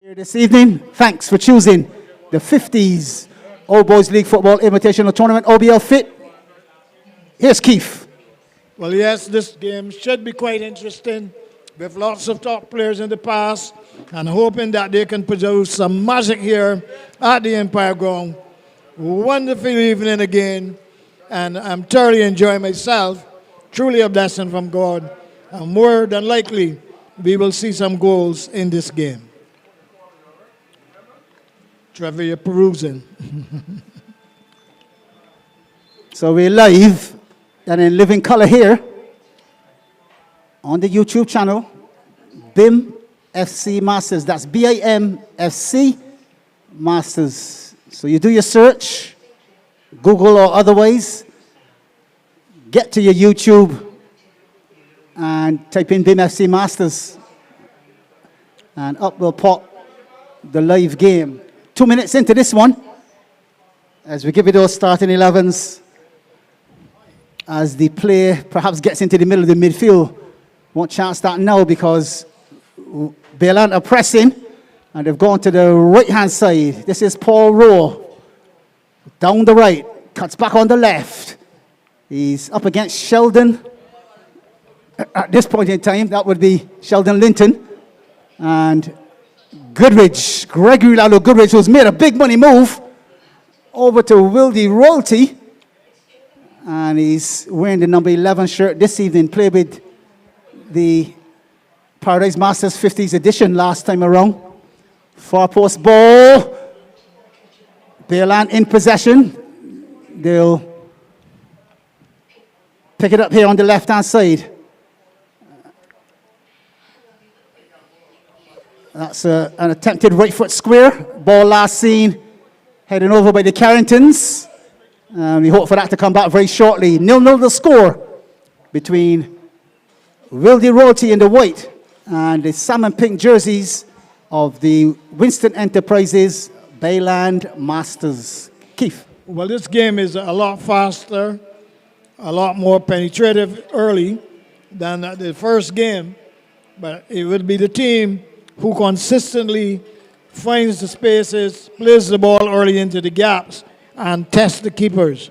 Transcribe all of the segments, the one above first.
Here this evening. Thanks for choosing the 50s Old Boys League Football Invitational Tournament, OBL-FIT. Here's Keith. Well, yes, this game should be quite interesting with lots of top players in the past and hoping that they can produce some magic here at the Empire Ground. Wonderful evening again, and I'm thoroughly enjoying myself. Truly a blessing from God, and more than likely we will see some goals in this game. Trevor, you're perusing. So we're live and in living color here on the YouTube channel, BIMFC Masters. That's BIMFC Masters. So you do your search, Google or otherwise, get to your YouTube and type in BIMFC Masters, and up will pop the live game. 2 minutes into this one, as we give you those starting 11s, as the player perhaps gets into the middle of the midfield. Won't chance that now because Bayland are pressing, and they've gone to the right-hand side. This is Paul Rowe. Down the right, cuts back on the left. He's up against Sheldon. At this point in time, that would be Sheldon Linton. And Goodridge, Gregory Lalo Goodridge, who's made a big money move over to Wildy Royalty. And he's wearing the number 11 shirt this evening. Played with the Paradise Masters 50s edition last time around. Far post ball. Bayland in possession. They'll pick it up here on the left-hand side. That's an attempted right foot square. Ball last seen heading over by the Carringtons. We hope for that to come back very shortly. 0-0 the score between Wildy Royalty in the white and the salmon pink jerseys of the Winston Enterprises Bayland Masters. Keith. Well, this game is a lot faster, a lot more penetrative early than the first game, but it would be the team who consistently finds the spaces, plays the ball early into the gaps, and tests the keepers.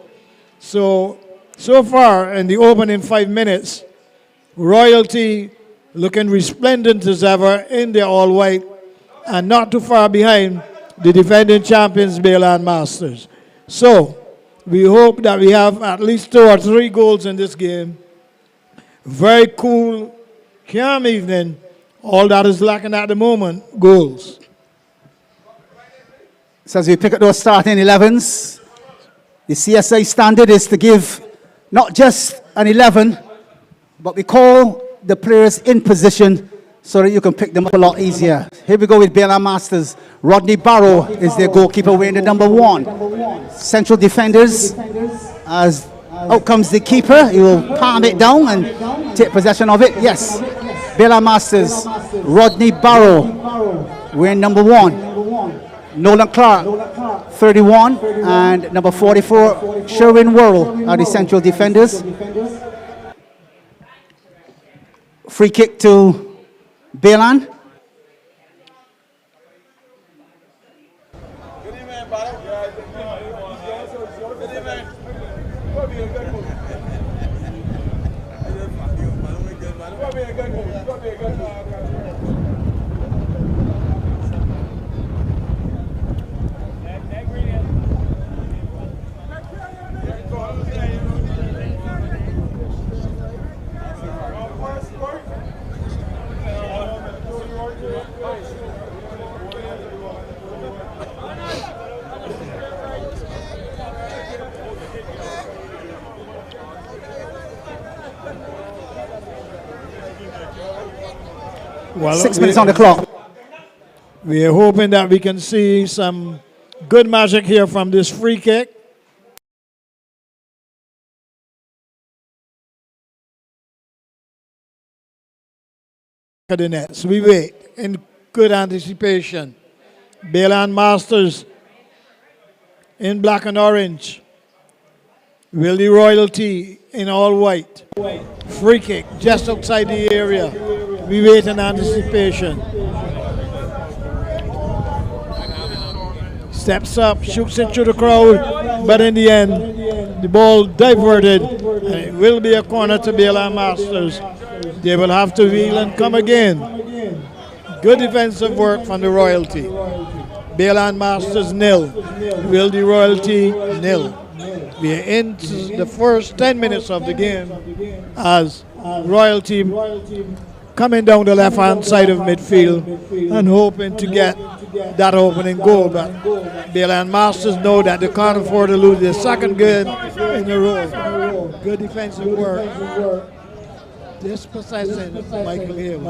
So far in the opening 5 minutes, Royalty looking resplendent as ever in their all-white, and not too far behind the defending champions, Bayland Masters. So we hope that we have at least 2 or 3 goals in this game. Very cool, calm evening. All that is lacking at the moment, goals. So as we pick up those starting 11s, the CSI standard is to give not just an 11, but we call the players in position so that you can pick them up a lot easier. Here we go with Bayland Masters. Rodney Barrow is their goalkeeper wearing the number 1. Central defenders, as out comes the keeper. He will palm it down and take possession of it. Yes. Bayland Masters, Rodney Barrow, wearing number 1. Nolan Clark, 31, and number 44, Sherwin Worrell are the central defenders. Free kick to Bayland. Well, 6 minutes on the clock. We are hoping that we can see some good magic here from this free kick. The nets. We wait in good anticipation. Bayland Masters in black and orange. Wildy Royalty in all white. Free kick just outside the area. We wait in anticipation. steps up, shoots it through the crowd, but in the end, the ball diverted, and it will be a corner to BLM Masters. They will have to wheel and come again. Good defensive work from the Royalty. BLM Masters 0, Wildy Royalty 0. We are into the first 10 minutes of the game as Royalty coming down the left-hand side of midfield and hoping to get that opening goal. But BLM Masters know that they can't afford to lose their second game in a row. Good defensive work. Dispossessing Michael Hill.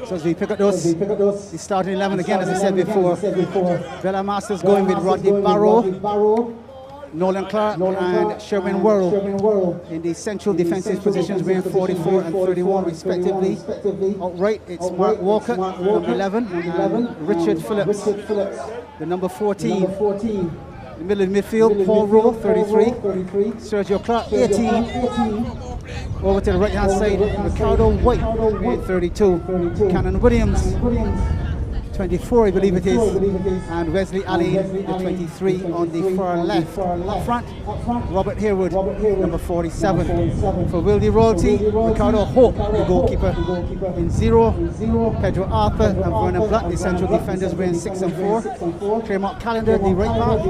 So as we pick up those, the starting 11 again, as I said before. BLM Masters going with Rodney Barrow, Nolan Clark, and Sherwin Worrell in the central defensive positions, wearing 44 and 31 respectively. Outright, it's Mark Walker, number 11, and Richard Phillips, the number 14. In the middle of the midfield, Paul Rowe, 33, Sergio Clark, 18. Over to the right-hand side, Ricardo White, 32, Cannon Williams, 24, I believe it is, and Wesley Allen, the 23 on the far left. Up front, Robert Harewood, number 47. For Wildy Royalty, Ricardo Hope, the goalkeeper, in 0. Pedro Arthur and Vernon Black, the central defenders, wearing 6 and 4. Claremont Callender, the right back,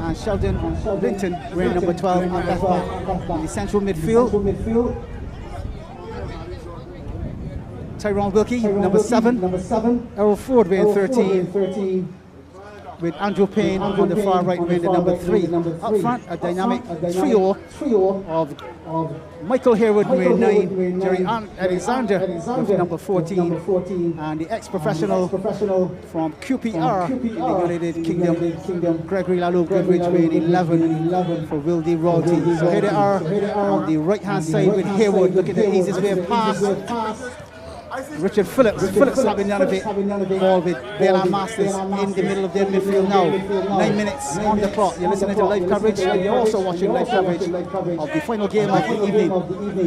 and Sheldon Linton, wearing number 12 and left back. In the central midfield, Tyrone Wilkie, number 7. Errol Ford wearing 13. With Andrew Payne on the far right wearing the number 3. Up front, a dynamic trio of Michael Harewood wearing 9, Jerry Alexander with number 14, and the ex-professional from QPR in the United Kingdom, Gregory Lalou Goodrich wearing 11 for Wildy Royalty. So here they are on the right-hand side with Harewood looking at the easiest way of pass. Richard Phillips having none of it, ball with BLM Masters in the middle of their midfield now. 9 minutes on the clock. You're listening to live coverage, and you're also watching live coverage of the final game of the evening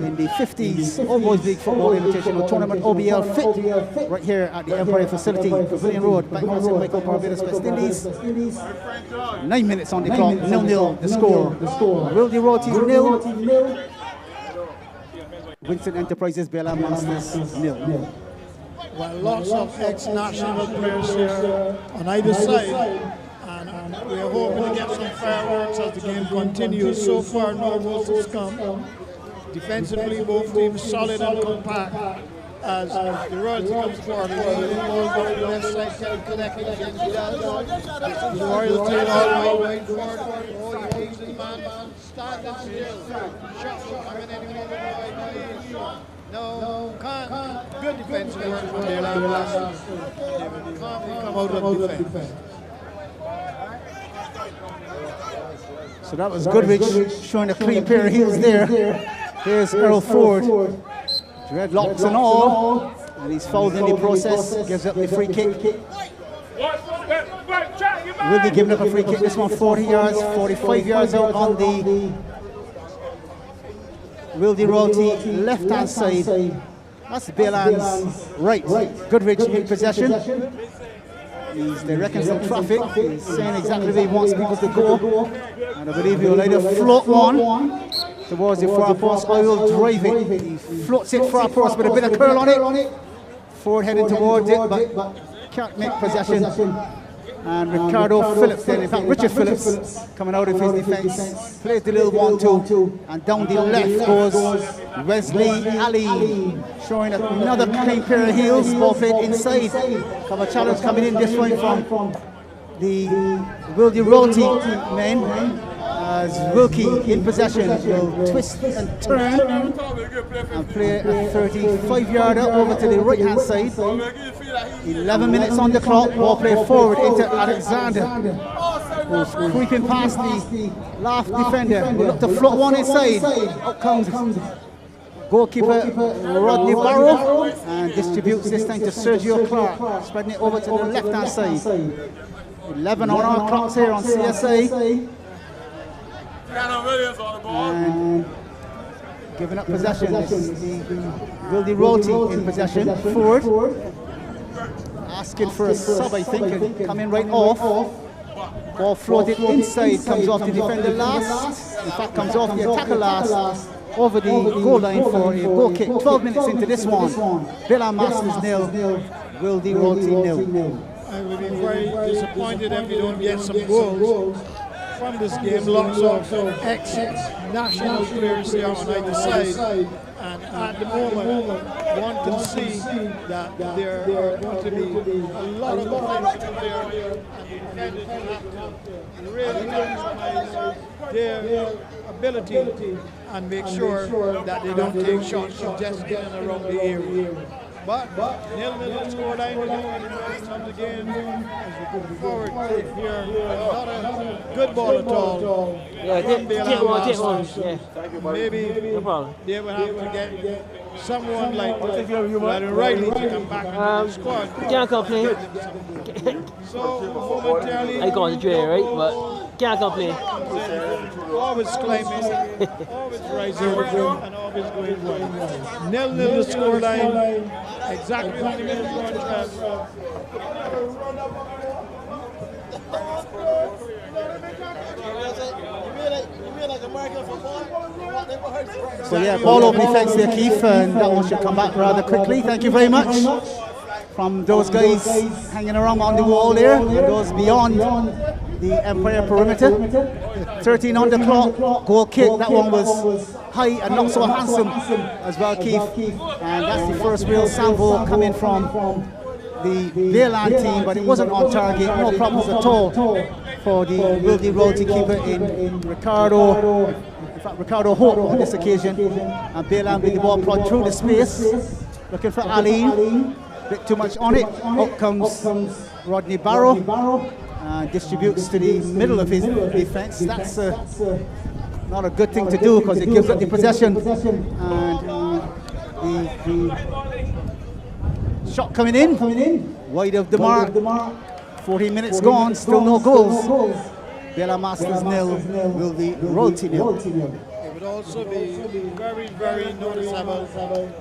in the 50s All Boys League Football Invitational Tournament, OBL-FIT, right here at the Empire Facility, Pavilion Road, Bank St. Michael, Barbados, West Indies. 9 minutes on the clock, 0-0 the score. Wildy Royalty 0. Winston Enterprises, BLM Masters 0. Well, lots of ex-national players here on either side, and we're hoping to get some fireworks as the game continues. So far, no goals have come. Defensively, both teams solid and compact. As the Royalty comes forward, the ball goes to the left side, can connect against the Royalty all right forward. Oh, he holds his man, standing still. Shot coming anywhere. No, can't. Good defensive work from the Atlanta Masters. Can't come out of defense. So that was Goodrich showing a clean pair of heels there. Here's Errol Ford. Dreadlocks and all. And he's fouled in the process. Gives up the free kick. Will be giving up a free kick. This one 40 yards, 45 yards out on the Wildy Royalty left-hand side. That's BLM's right. Goodrich in possession. They reckon some traffic. He's saying exactly where he wants people to go. And I believe he'll either float one towards the far post or he'll drive it. He floats it far post with a bit of curl on it. Ford heading towards it, but can't make possession. And Ricardo Phillips then, in fact Richard Phillips coming out of his defence, plays the little 1-2, and down the left goes Wesley Ali, showing another clean pair of heels, ball played inside. Cover challenge coming in this one from the Wildy Royalty men, as Wilkie in possession will twist and turn and play a 35-yarder over to the right-hand side. 11 minutes on the clock, ball played forward into Alexander, who's creeping past the last defender. Will look to float one inside. Out comes goalkeeper Rodney Barrow and distributes this time to Sergio Clark, spreading it over to the left-hand side. 11 on our clocks here on CSA. And giving up possession. This is the Wildy Royalty in possession. Ford. asking for a sub, I think, and coming right off. Ball floated inside, comes off the defender last. In fact, comes off the attacker last. Over the goal line for a goal kick. 12 minutes into this one. Villa Masters 0, Wildy Royalty 0. I will be very disappointed if we don't get some goals from this game. Lots of ex-national players here on either side. And at the moment, one can see that there are going to be a lot of offensive players, and the defenders will have to really maximize their ability and make sure that they don't take shots from just in and around the area. But 0-0 scoreline of the game as we go forward here. Not a good ball at all. Yeah, take one. Yeah. Maybe No problem. they will have to get someone like Riley to come back into the squad. Can't complain. So momentarily, I concentrate, right? But can't complain. always climbing, always rising, and always going right. 0-0 the scoreline. Exactly 20 minutes going to have. So yeah, ball over defense there, Keith, and that one should come back rather quickly. Thank you very much. From those guys hanging around on the wall there, and those beyond the Empire perimeter. 13 on the clock, goal kick. That one was high and not so handsome as well, Keith. And that's the first real sample coming from the Beerland team, but it wasn't on target. No problems at all for the Wildy Royalty keeper in Ricardo. In fact, Ricardo Hope on this occasion. And Beerland with the ball prod through the space, looking for Ali. Bit too much on it. Out comes Rodney Barrow. Distributes to the middle of his defense. That's not a good thing to do because it gives up the possession. And the shot coming in, wide of the mark. 14 minutes gone, still no goals. Bella Masters 0, Wildy Royalty 0. It would also be very, very noticeable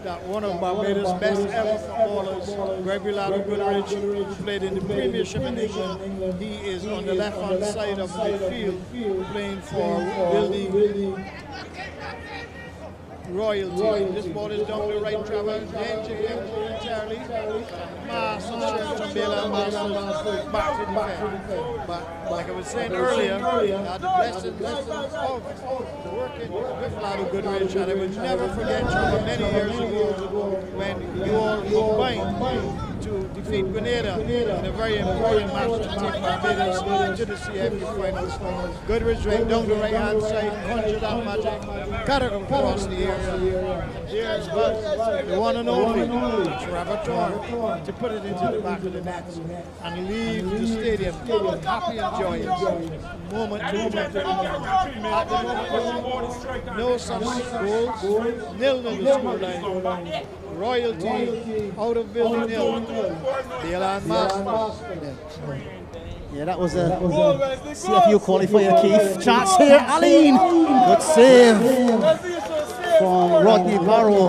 that one of Barbados' best ever footballers, Gregory Goodrich, who played in the Premiership in England, he is on the left-hand side of the field playing for Wildy Royalty. This ball is down the right travel. Danger here momentarily. Massive chance from Bela Masters back to defense. But like I was saying earlier, the blessings of working with Lado Goodrich, and I will never forget you many years ago when you all combined to defeat Grenada in a very important match to take Barbados to the CFP finals. Goodrich right down the right-hand side, conjured that magic, cut it across the area. Here's the one and only Trevor Torn to put it into the back of the net and leave the stadium happy and joyous. Moment to moment. At the moment, no such goals, 0-0 the scoreline. Royalty out of Wildy 0. Beerland Masters. Yeah, that was a CFU qualifier, Keith. Chance here, Aline. Good save from Rodney Barrow.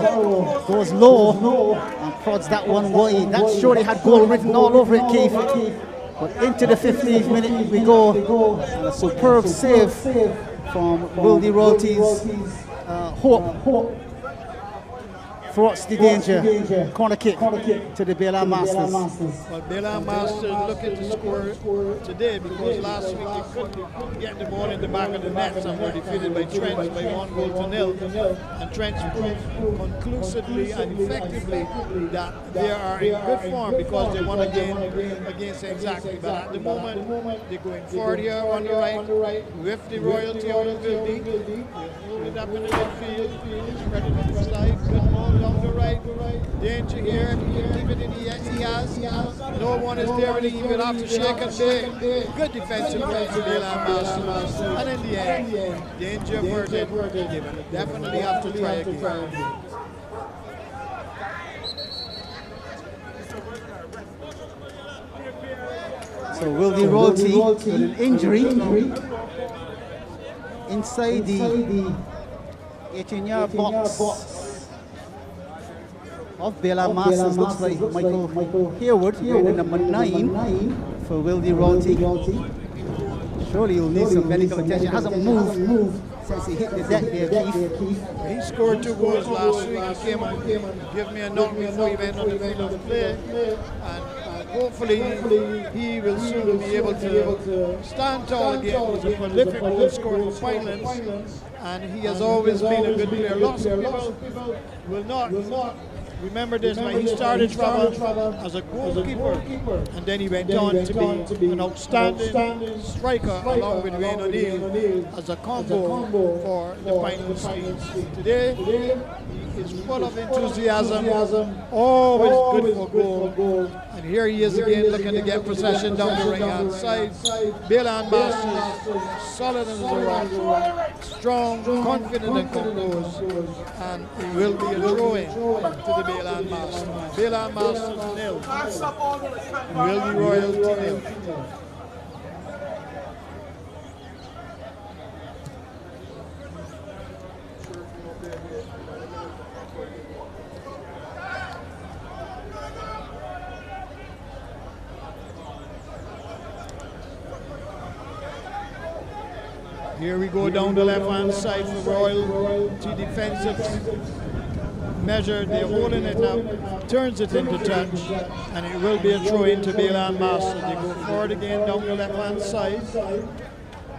Goes low and prods that one wide. That surely had goal written all over it, Keith. But into the 15th minute we go. And a superb save from Wildy Royalty's Hope. Thwarts the danger. Corner kick to the Beerland Masters. Well, Beerland Masters looking to score today because last week they couldn't get the ball in the back of the net and were defeated by Trench by 1-0. And Trench proved conclusively and effectively that they are in good form because they won again against exactly. But at the moment, they're going forward here on the right with the Royalty out of Wildy. Put it up in the midfield, spread it to the side, good ball down the right. Danger here, if he can keep it in the end, he has. No one is there, and he will have to shake and big. Good defensive play from Beerland Masters. And in the end, danger averted. They will definitely have to try again. So Wildy Royalty with an injury inside the 18-yard box. of Bela Masters looks like Michael Harewood, wearing number 9 for Wildy Royalty. Surely he'll need some medical attention. Hasn't moved since he hit the deck there, Keith. He scored 2 goals last week. He came and gave me a knock before he went on the field of play. And hopefully he will soon be able to stand tall again. He's a prolific goal scorer for Pinelands. And he has always been a good player. Lots of people will not remember this, but he started Trevor as a goalkeeper, and then he went on to be an outstanding striker along with Wayne O'Neill as a combo for the Pinelands team. Today, he is full of enthusiasm, always good for goal. And here he is again looking to get possession down the right-hand side. Bela Masters, solid as a rock, strong, confident and composed, and it will be a throw-in to the Bela Masters. Bela Masters nil, Wildy Royalty nil. Here we go down the left-hand side for Royalty defensive measure. They're holding it up, turns it into touch, and it will be a throw into Bela Masters. They go forward again down the left-hand side.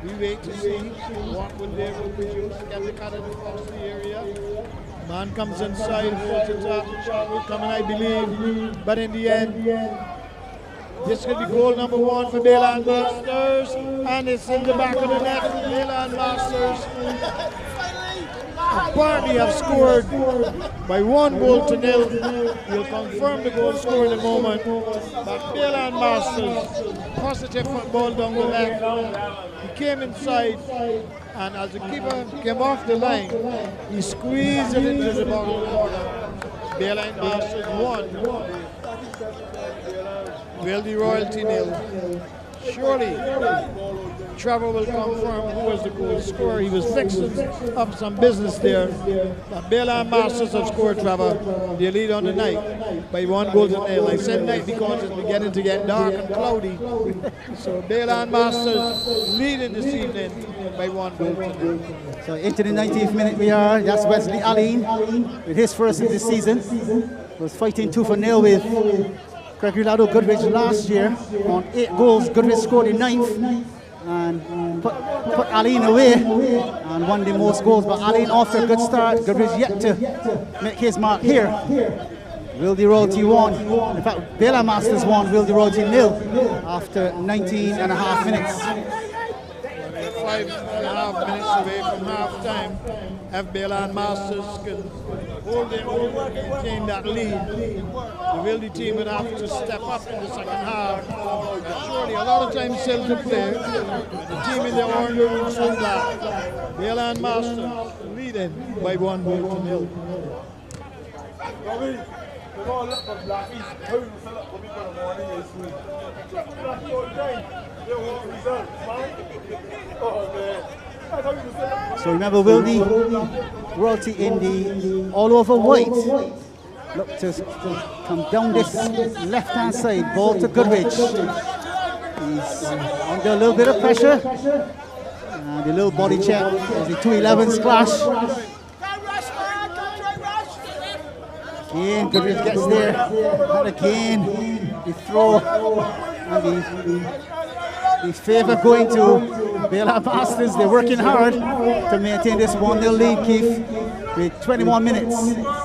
We wait to see what would they will produce. Get the cut across the area. Man comes inside, holds it up. Shot will come in, I believe, but in the end, this could be goal number 1 for Bela Masters, and it's in the back of the net for Bela Masters. Apparently have scored by 1-0. We'll confirm the goal score in a moment. But Bela Masters, positive football down the left. He came inside, and as the keeper came off the line, he squeezed it into the bottom. Bela Masters 1. Wildy Royalty nil. Surely Trevor will confirm who was the goal scorer. He was fixing up some business there. But Bela Masters have scored, Trevor. They lead on the night by 1-0. I said night because it's beginning to get dark and cloudy. So Bela Masters leading this evening by 1-0. So into the 90th minute we are. That's Wesley Allen with his first of the season. Was fighting tooth and nail with Gregory Lado Goodrich last year on 8 goals. Goodrich scored in 9th and put Allen away and won the most goals. But Allen off to a good start. Goodrich yet to make his mark here. Wildy Royalty won. In fact, Bela Masters won. Wildy Royalty nil after 19.5 minutes. 5.5 minutes away from half time. If Bela Masters can hold it, maintain that lead, the Wildy team would have to step up in the second half. Surely a lot of time still to play. The team in the orange will show that. Bela Masters leading by 1-0. So remember Wildy Royalty in the all over white. Look to come down this left hand side, ball to Goodrich. He's under a little bit of pressure. And the little body check as the 2-11s clash. Again, Goodrich gets there. And again, the throw and the favour going to Bela Masters. They're working hard to maintain this 1-0 lead, Keith, with 21 minutes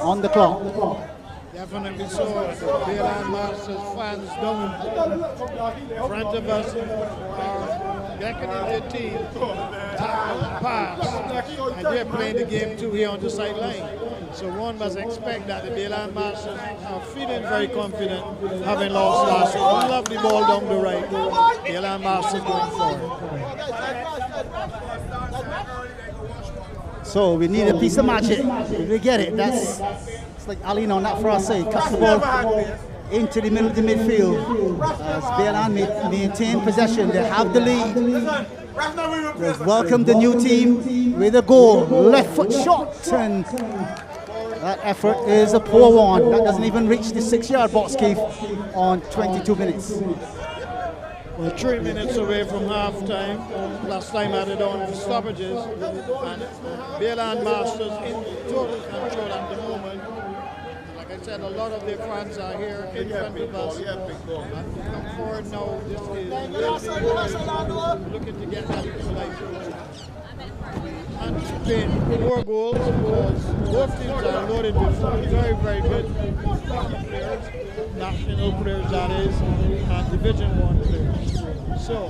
on the clock. Definitely so. Bela Masters fans down in front of us are beckoning their team, tackle, pass, and they're playing the game too here on the sideline. So one must expect that the Bela Masters are feeling very confident, having lost last week. One lovely ball down the right. Bela Masters going forward. So we need a piece of magic. If we get it, it's like Allen on that far side. Cuts the ball into the middle of the midfield. As Bela maintain possession, they have the lead. Let's welcome the new team with a goal. Left foot shot and That effort is a poor one. That doesn't even reach the 6-yard box, Keith, on 22 minutes. We're 3 minutes away from half-time. Last time added on for stoppages. And Bayland Masters in total control at the moment. Like I said, a lot of their fans are here in front of us. And to come forward now, this is looking to get that equalizer. Anticipate more goals because both teams are loaded with very, very good players, national players that is, and Division 1 players. So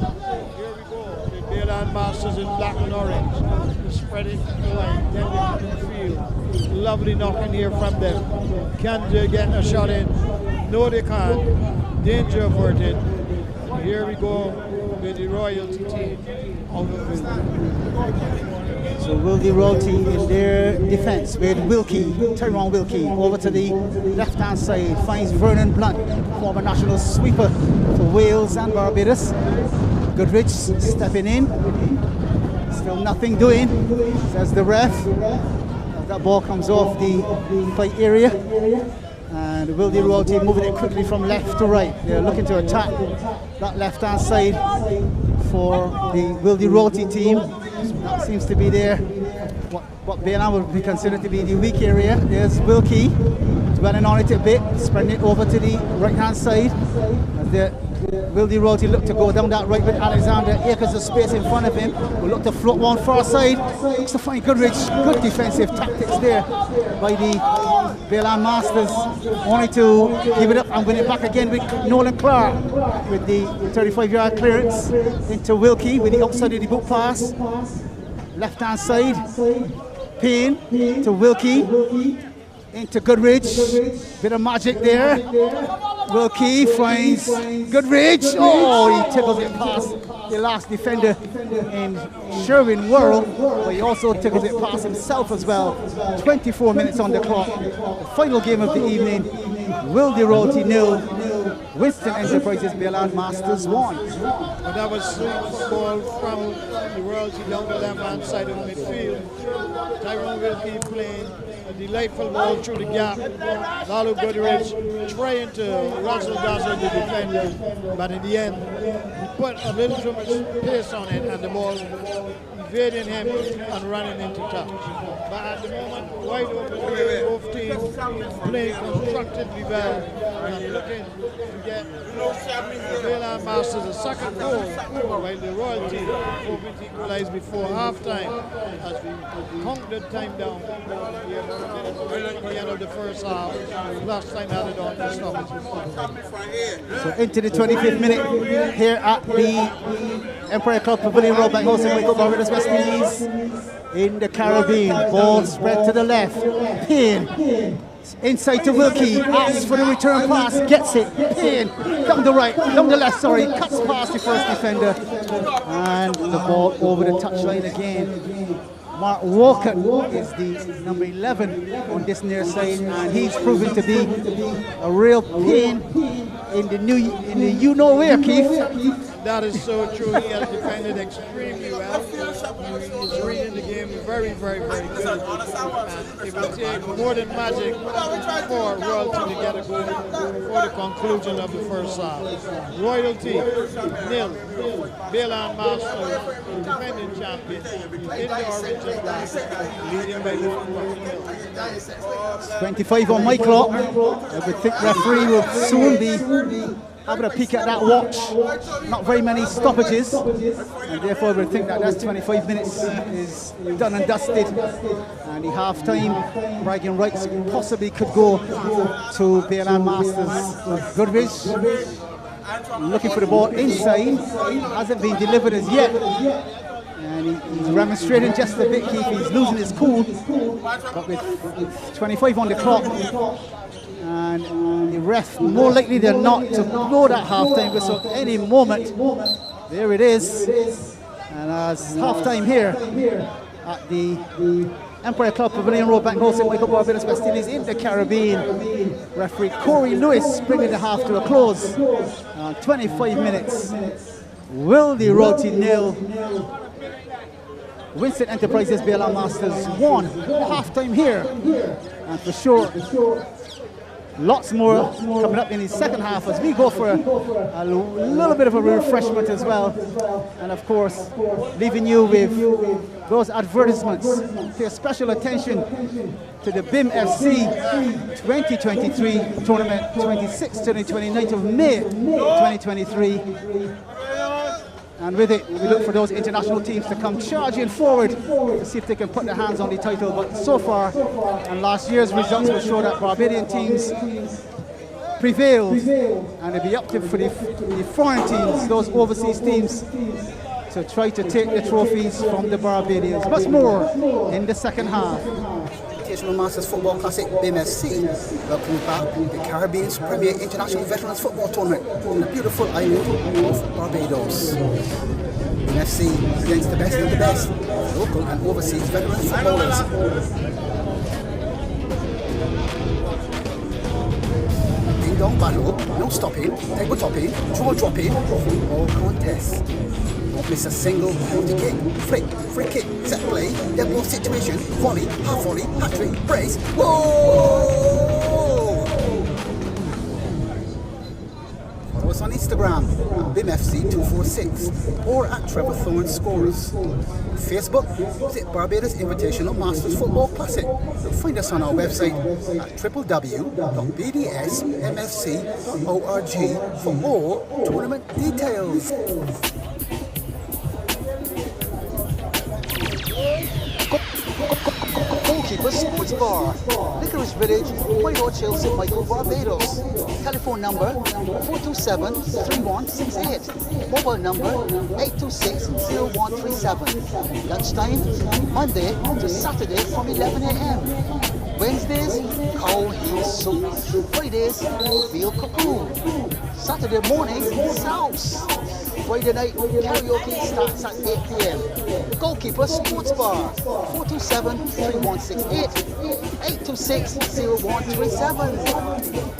here we go with Bayland Masters in black and orange. Spreading the line, getting in the field. Lovely knocking here from them. Can they get a shot in? No, they can't. Danger averted. And here we go with the royalty team out of the So Wilkie Royalty in their defense with Wilkie, Tyrone Wilkie, over to the left-hand side, finds Vernon Blunt, former national sweeper for Wales and Barbados. Goodrich stepping in, still nothing doing, says the ref. As that ball comes off the fight area. And Wilkie Royalty moving it quickly from left to right. They're looking to attack that left-hand side for the Wilkie Royalty team. That seems to be there. What Bayland would be considered to be the weak area. There's Wilkie dwelling on it a bit, spreading it over to the right-hand side. As the Wilkie Royalty look to go down that right with Alexander. Acres of space in front of him. Will look to float one far side. Looks to find Goodrich. Good defensive tactics there by the Bayland Masters. Only to give it up and win it back again with Nolan Clark with the 35-yard clearance into Wilkie with the outside of the boot pass. Left-hand side, Payne to Wilkie, into Goodrich, bit of magic there. Wilkie finds Goodrich, oh, he tickles it past the last defender in Sherwin Worrell, but he also tickles it past himself as well. 24 minutes on the clock, the final game of the evening, Wilkie Royalty 0, Winston Enterprises Bayland Masters 1. But that was sweet football from the Royalty down the left-hand side of the midfield. Tyrone Wilkie playing a delightful ball through the gap. Lalo Goodrich trying to razzle-dazzle the defender, but in the end, he put a little too much pace on it and the ball evading him and running into touch. But at the moment, wide open here, both teams playing constructively well and looking to get the Bayland Masters a second goal, while the Royalty hoping to equalize before half-time as we count the time down. We have a minute away from the end of the first half. Last time added on to stoppages. So into the 25th minute here at the Empire Club Pavilion Road, back hosting Wake Up Barbados West Indies in the Caribbean. Ball spread to the left. Payne inside to Wilkie, asks for the return pass, gets it. Payne down the right, down the left, sorry, cuts past the first defender, and the ball over the touchline again. Mark Walker is the number 11 on this near side, and he's proven to be a real pain in the you know where, Keith. That is so true. He has defended extremely well. He's reading the game very, very, very good. And it will take more than magic for Royalty to get a goal before the conclusion of the first half. Royalty, 0. Bayland Masters, defending champion, in the orange and black, leading by 1-0. 25 on my clock. I would think referee will soon be having a peek at that watch. Not very many stoppages, and therefore I would think that that's 25 minutes is done and dusted. And the half-time bragging rights possibly could go to Bayland Masters. Goodrich looking for the ball inside, hasn't been delivered as yet. And he's remonstrating just a bit, Keith. He's losing his cool, but with 25 on the clock, and the ref more likely than not to blow that halftime whistle at any moment. There it is, and as halftime here at the Empire Club Pavilion Road, back hosting Wake Up Barbados West Indies in the Caribbean. Referee Corey Lewis bringing the half to a close. 25 minutes. Wilkie Royalty 0. Winston Enterprises Bayland Masters 1. Halftime here. And for sure, lots more coming up in the second half as we go for a little bit of a refreshment as well. And of course, leaving you with those advertisements. Pay special attention to the BIMFC 2023 tournament, 26th to the 29th of May 2023. And with it, we look for those international teams to come charging forward to see if they can put their hands on the title. But so far, and last year's results will show that Barbadian teams prevailed, and it'll be up to for the foreign teams, those overseas teams, to try to take the trophies from the Barbadians. Much more in the second half. Invitational Masters Football Classic BIMFC welcomes back the Caribbean's premier international veterans football tournament on the beautiful island of Barbados. BIMFC against the best of the best, local and overseas veterans footballers. Ding-dong battle, no stopping, table topping, draw dropping, football contest. Don't miss a single penalty kick, flick, free kick, set play, double situation, volley, half volley, hat-trick, brace, whoa! Follow us on Instagram at BIMFC246 or at Trevor Thorne Scores. Facebook, visit Barbados Invitational Masters Football Classic. Find us on our website at www.bdsmfc.org for more tournament details. Goalkeeper Sports Bar, Licorice Village, White Orchard Hill, St. Michael, Barbados. Telephone number 427-3168. Mobile number 826-0137. Lunchtime, Monday to Saturday from 11 a.m. Wednesdays, cow heel soup. Fridays, veal cocoon. Saturday morning, souse. Friday night, karaoke starts at 8 p.m. Goalkeeper Sports Bar, 427-3168, 826-0137.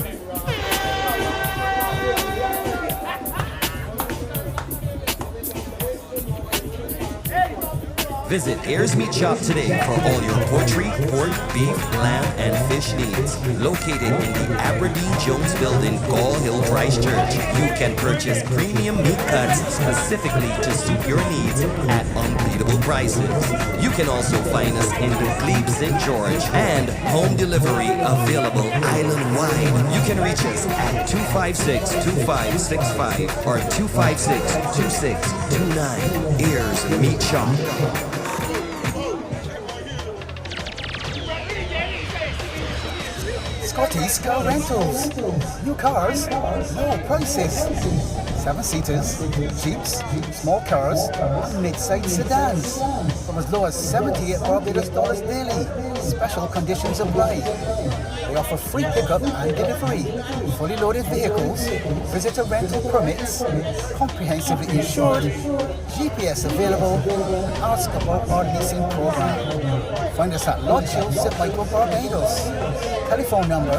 Visit Ayers Meat Shop today for all your poultry, pork, beef, lamb, and fish needs. Located in the Aberdeen Jones Building, Gall Hill Christchurch, you can purchase premium meat cuts specifically to suit your needs at unbeatable prices. You can also find us in the Glebe St. George and home delivery available island-wide. You can reach us at 256-2565 or 256-2629. Ayers Meat Shop. Scotty's Car Rentals. New cars, low prices. 7-seaters, Jeeps, small cars, and mid-sized sedans. From as low as $78 Barbados daily. Special conditions apply. They offer free pickup and delivery. Fully loaded vehicles, visitor rental permits, comprehensively insured, GPS available, and ask about our leasing program. Find us at Lodge Hill, St. Michael, Barbados. Telephone number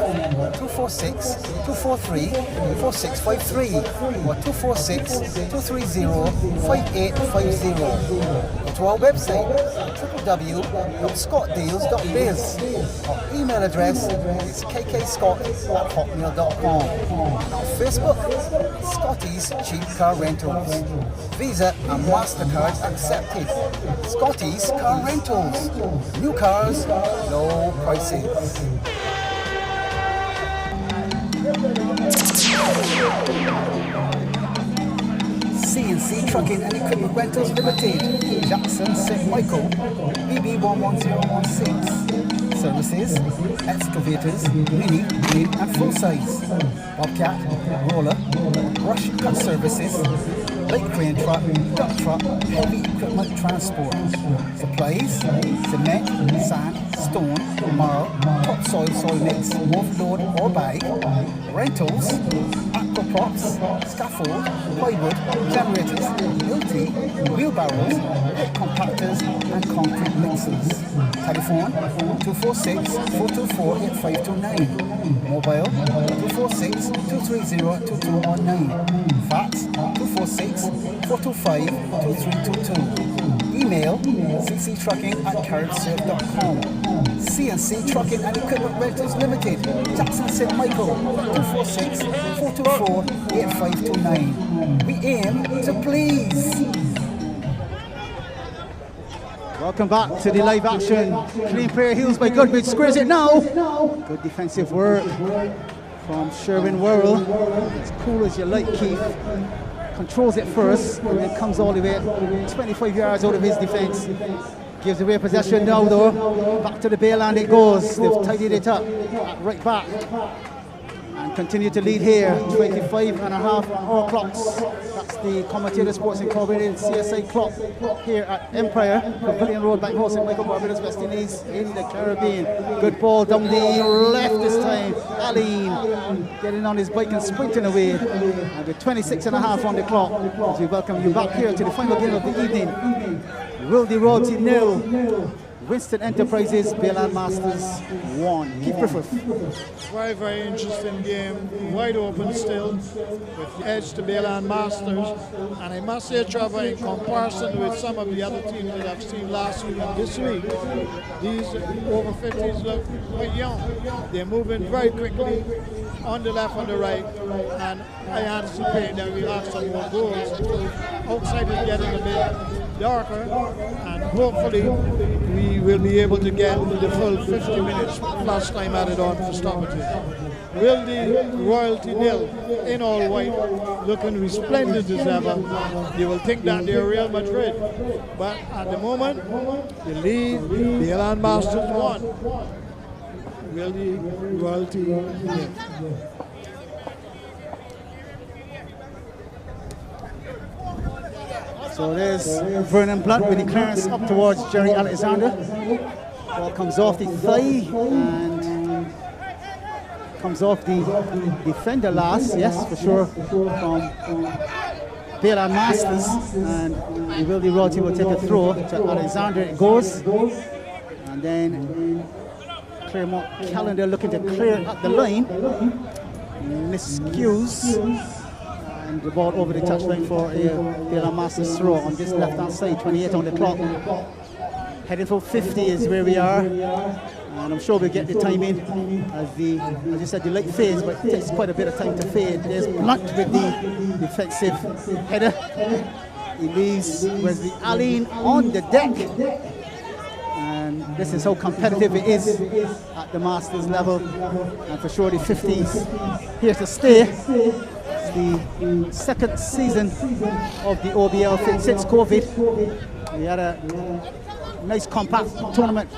246-243-4653 or 246-230-5850. Go to our website www.scottdeals.biz. Our email address is kkscott@hotmail.com. And on Facebook, Scotty's Cheap Car Rentals. Visa and MasterCards accepted. Scotty's Car Rentals. New cars, low prices. C&C Trucking and Equipment Rentals Limited, Jackson, St. Michael, BB11016. Services, excavators, mini, green and full size, bobcat, roller, brush cut services, light crane truck, dump truck, heavy equipment transport, supplies, cement, sand, stone, marl, topsoil, soil mix, both load or bag, rentals, aquaprops, scaffold, plywood, generators, LT, wheelbarrows, head compactors and concrete mixers. Telephone 246-424-8529. Mobile 246-230-2219. Fax 246-425-2322. Email cctrucking@caribsurf.com. CNC Trucking and Equipment Rentals Limited, Jackson St. Michael, 246-424-8529. We aim to please. Welcome back to the live action. Clean pair heels by Goodwin. Squares it now. Good defensive work from Sherwin Worrell. As cool as you like, Keith. Controls it first and then comes all the way 25 yards out of his defense. Gives away possession now though. Back to the Bayland it goes. They've tidied it up. Right back. And continue to lead here. 25 and a half hour clocks. That's the Commentator Sports Incorporated CSA clock here at Empire, Pavilion Road, Bank St. Michael, Barbados, West Indies in the Caribbean. Good ball down the left this time. Aline getting on his bike and sprinting away. And with 26 and a half on the clock, as we welcome you back here to the final game of the evening. Wildy Royalty 0. Winston Enterprises, Bayland Masters 1. Keith Griffith. Very, very interesting game. Wide open still, with the edge to Bayland Masters. And I must say, Trevor, in comparison with some of the other teams that I've seen last week and this week, these over 50s look quite young. They're moving very quickly on the left and the right. And I anticipate that we'll have some more goals. Outside is getting a bit darker, and hopefully we will be able to get the full 50 minutes plus time added on for stoppages. Wildy Royalty 0 in all white, looking resplendent as ever. You will think that they're Real Madrid, but at the moment the lead, Bayland Masters 1. Wildy Royalty 0. So there's Vernon Blunt with the clearance up towards Jerry Alexander. Ball comes off the thigh and comes off the defender last, yes, for sure, from Bayland Masters. And the Wildy Royalty will take a throw to Alexander. It goes. And then Claremont Calendar looking to clear at the line. Miscues. And the ball over the touchline for a Bayland Masters throw on this left-hand side, 28 on the clock. Heading for 50 is where we are. And I'm sure we'll get the time in as you said, the light fades, but it takes quite a bit of time to fade. There's Blunt with the defensive header. He leaves Wesley Allen on the deck. And this is how competitive it is at the Masters level. And for sure the 50s here to stay. The second season of the OBL-FIT since COVID. We had a nice compact tournament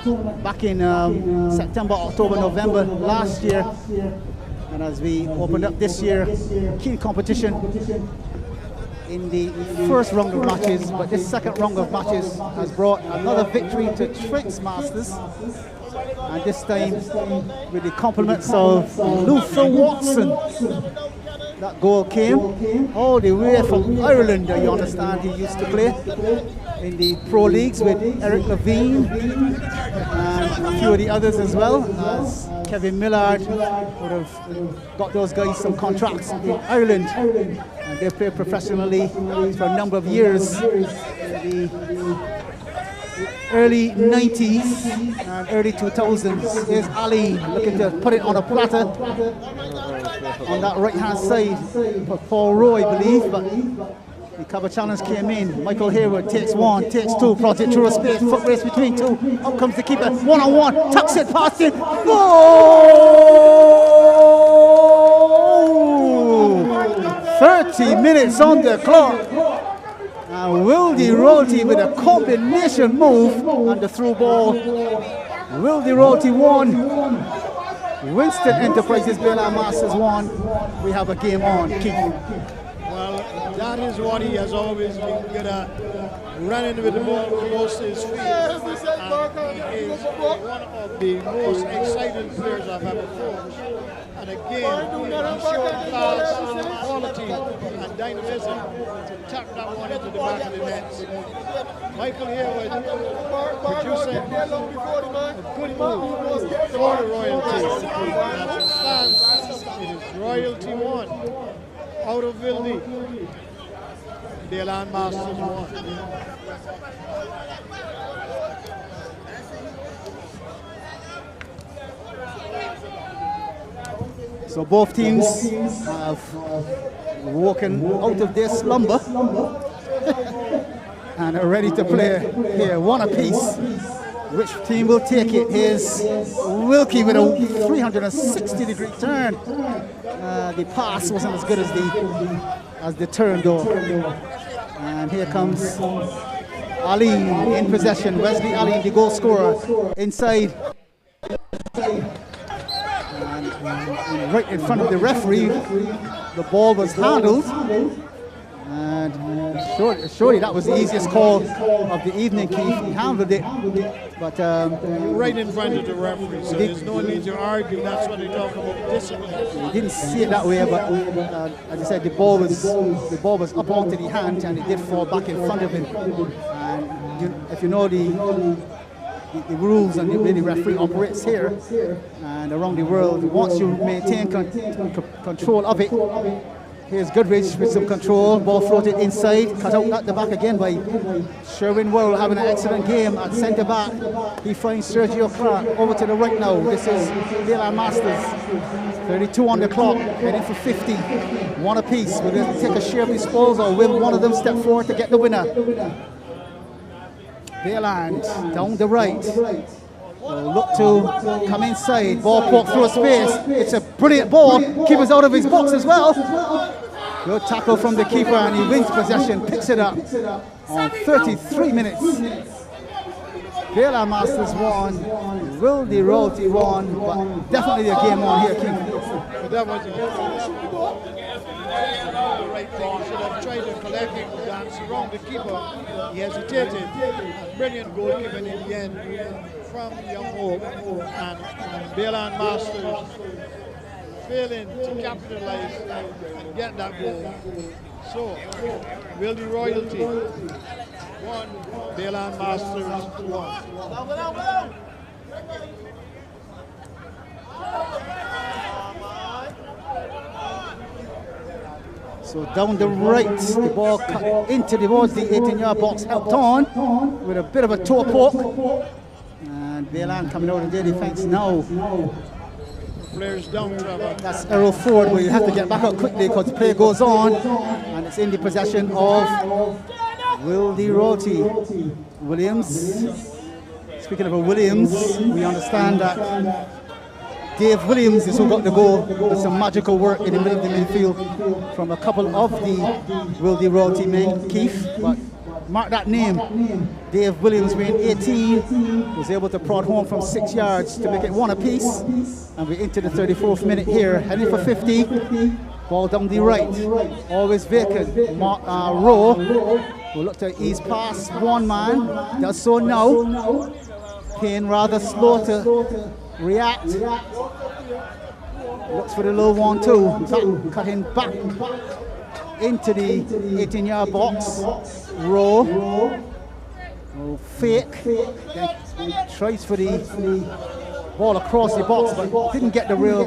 back in September, October, November last year. And as we opened up this year, keen competition in the first round of matches, but this second round of matches has brought another victory to Trent's Masters. And this time with the compliments of Luther Watson. That goal came all the way from Ireland, you understand. He used to play in the pro leagues with Eric Levine and a few of the others as well, as Kevin Millard would have got those guys some contracts in Ireland. And they played professionally for a number of years in the early 90s and early 2000s. Here's Ali looking to put it on a platter on that right-hand side for Paul Roy, I believe, but the cover challenge came in. Michael Hayward takes one, takes two, plods it through a space, foot race between two. Up comes the keeper, one-on-one, tucks it past him. Goal! 30 minutes on the clock. And Wildy Royalty with a combination move and the through ball. Wildy Royalty 1. Winston Enterprises Bayland Masters 1. We have a game on. Keith. Well, that is what he has always been good at. Running with the ball close to his feet. And he is one of the most exciting players I've ever coached. And again, he showed class, quality, and dynamism to tap that one into the back of the net. Michael Hayward producing a good move for the Royalty. As it stands, it is Royalty 1 out of Wildy. Bayland Masters 1. So both teams have woken out of their slumber and are ready to play here, one apiece. Which team will take it? Here's Wilkie with a 360-degree turn. The pass wasn't as good as the turn though. And here comes Ali in possession. Wesley Ali, the goal scorer, inside. And right in front of the referee, the ball was handled. And surely that was the easiest call of the evening, Keith. He handled it. But right in front of the referee, so there's no need to argue. That's what they talk about, discipline. he didn't see it that way, but as I said, the ball was up onto the hand and it did fall back in front of him. And if you know the rules and the way the referee operates here and around the world, once you maintain control of it. Here's Goodrich with some control, ball floated inside, cut out at the back again by Sherwin Worrell, having an excellent game at centre back. He finds Sergio Clark over to the right now. This is Bayland Masters, 32 on the clock, heading for 50, one apiece. Will they take a share of disposal, or will one of them step forward to get the winner? Bayland down the right. Look to come inside, ball poked through a space. It's a brilliant ball, keeper's out of his box as well. Good tackle from the keeper and he wins possession, picks it up on 33 minutes. Bayland Masters 1, Wildy Royalty 1, but definitely a game on here, King. But that was the right thing. He should have tried to collect him, dance around the keeper. He hesitated. A brilliant goalkeeper in the end from Young Hope. And Bayland Masters failing to capitalize and get that goal. So, Wildy Royalty 1, Bayland Masters 1. So down the right, the ball cut into towards the 18-yard box, helped on with a bit of a toe poke. And Bayland coming out of their defense now. Players down, Trevor. That's Errol Ford, where you have to get back up quickly because the play goes on. And it's in the possession of Wildy Royalty. Williams. Speaking of a Williams, we understand that Dave Williams is who got the goal with some magical work in the middle of the midfield from a couple of the Wildy Royalty men, Keith. But mark that name, Dave Williams, being 18, was able to prod home from 6 yards to make it one apiece. And we're into the 34th minute here, heading for 50. Ball down the right, always vacant. Rowe will look to ease past one man, does so now. Payne rather slow to react. Looks for the low 1-2. Cutting back into the 18-yard box. Rowe. Fake. Then tries for the ball across the box, but didn't get the real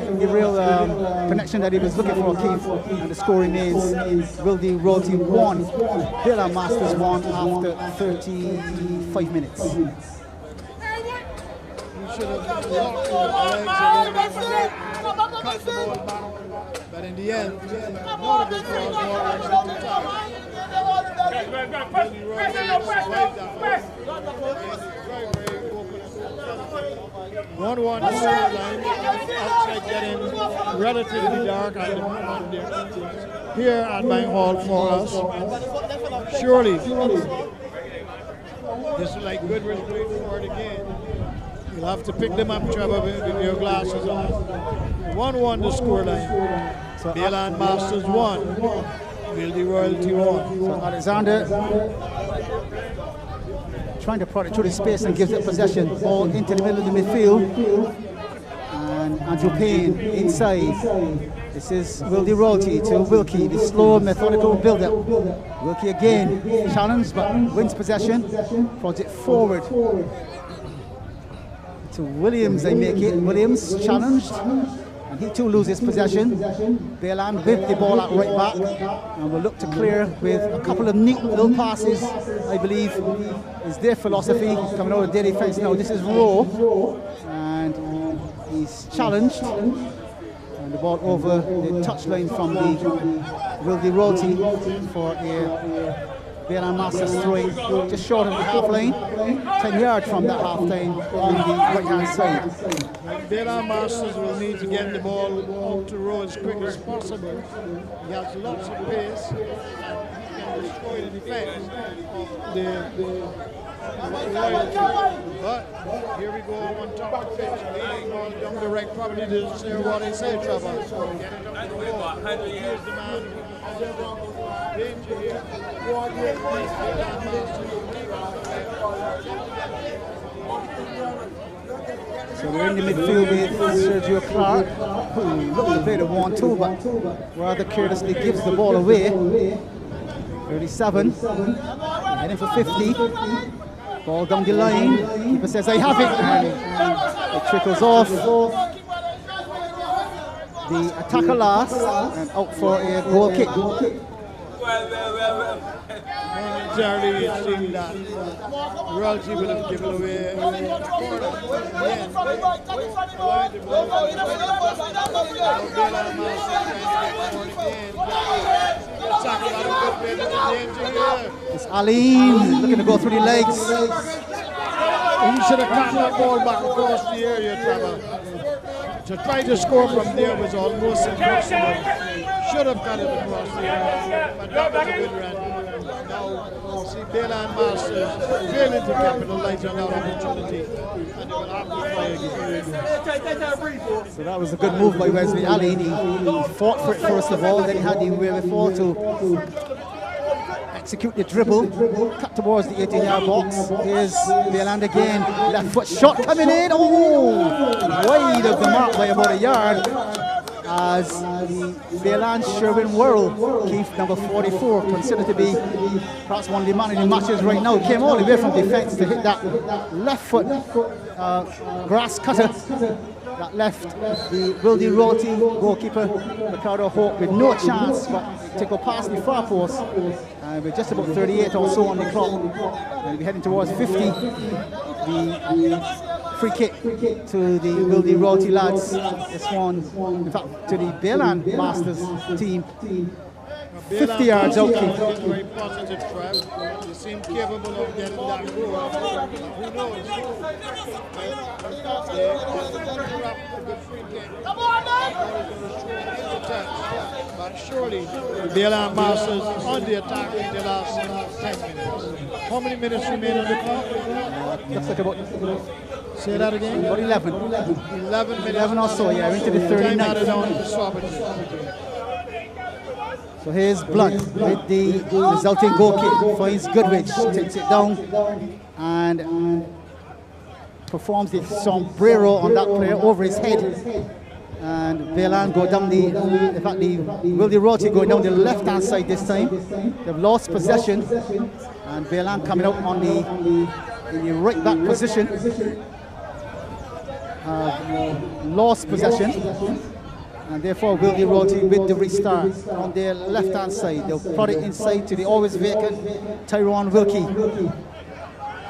connection that he was looking for, Keith. And the score remains Wildy Royalty 1, Bayland Masters 1 after 35 minutes. Should have locked his legs a little bit, cut the ball back. But in the end, not a good cross ball, actually too tight. 1-1 the scoreline. Outside getting relatively dark at the moment here at Bank Hall for us. Surely, this is like Goodrich going forward again. You'll have to pick them up, Trevor, with your glasses on. 1-1 the scoreline. So Bayland Masters 1, Wildy Royalty 1. So Alexander trying to prod it through the space and gives it possession. Ball into the middle of the midfield. And Andrew Payne inside. This is Wildy Royalty to Wilkie, the slow, methodical build-up. Wilkie again, challenged but wins possession. Prods it forward. To Williams, they make it. Williams challenged. And he too loses possession. Baylan with the ball at right back. And will look to clear with a couple of neat little passes, I believe, is their philosophy. Coming out of their defense now. This is Rowe. And he's challenged. And the ball over the touchline from the Wildy Roti for a Baylan Masters throwing just short of the half line, 10 yards from that half line on the right hand side. Baylan Masters will need to get the ball out to Rowe as quick as possible. He has lots of pace and he can destroy the defense of the Royalty. But here we go on top of the pitch, leading ball down the right, probably to say what they say, Trevor. So get it up to the ball. Here's the man. Danger here. So we're in the midfield with Sergio Clark, who looked to play the 1-2, but rather carelessly gives the ball away. 37, heading for 50. Ball down the line. Keeper says, I have it, and it trickles off. The attacker last, and out for a goal kick. Momentarily it seemed that Royalty would have given away a corner. It's Aline looking to go through the legs. He should have cut that ball back across the area, Trevor. To try to score from there was almost impossible. Should have cut it across the area, but that was a good run. Now, see Baylan Masters failing to capitalize on that opportunity, and they will have to try again. So that was a good move by Wesley Ali. He fought for it first of all, then he had the wherewithal to execute the dribble, cut towards the 18-yard box. Here's Baylan again, left foot shot coming in. Oh, wide of the mark by about a yard. As the Baylan Sherwin Worrell, Keith number 44, considered to be perhaps one of the man in the matches right now, came all the way from defense to hit that left foot grass cutter that left the Wildy Roti goalkeeper Ricardo Hope with no chance but to go past the far post. And we're just about 38 or so on the clock, and we're heading towards 50. The free kick to the Wildy Roti lads. This one, in fact, to the Baylan Masters team. 50 yards out kick. Very positive, Trev. They seem capable of getting that goal. Who knows? But surely, the Baylan Masters on the attack in the last 10 minutes. How many minutes remain on the clock? Looks like about, say that again? about 11. 11 minutes. 11 or so, yeah, into the Time added 39th. on to stoppages. So here's Blunt with the resulting goal kick. Finds Goodrich, takes it down and performs the sombrero on that player over his head. And Baylan go down the, in fact the Wildy Roti going down the left hand side this time. They've lost possession, and Baylan coming out on in the right back position. Lost possession. And therefore Wildy Roti with the restart on their left hand side. They'll plot it inside to the always vacant Tyrone Wilkie.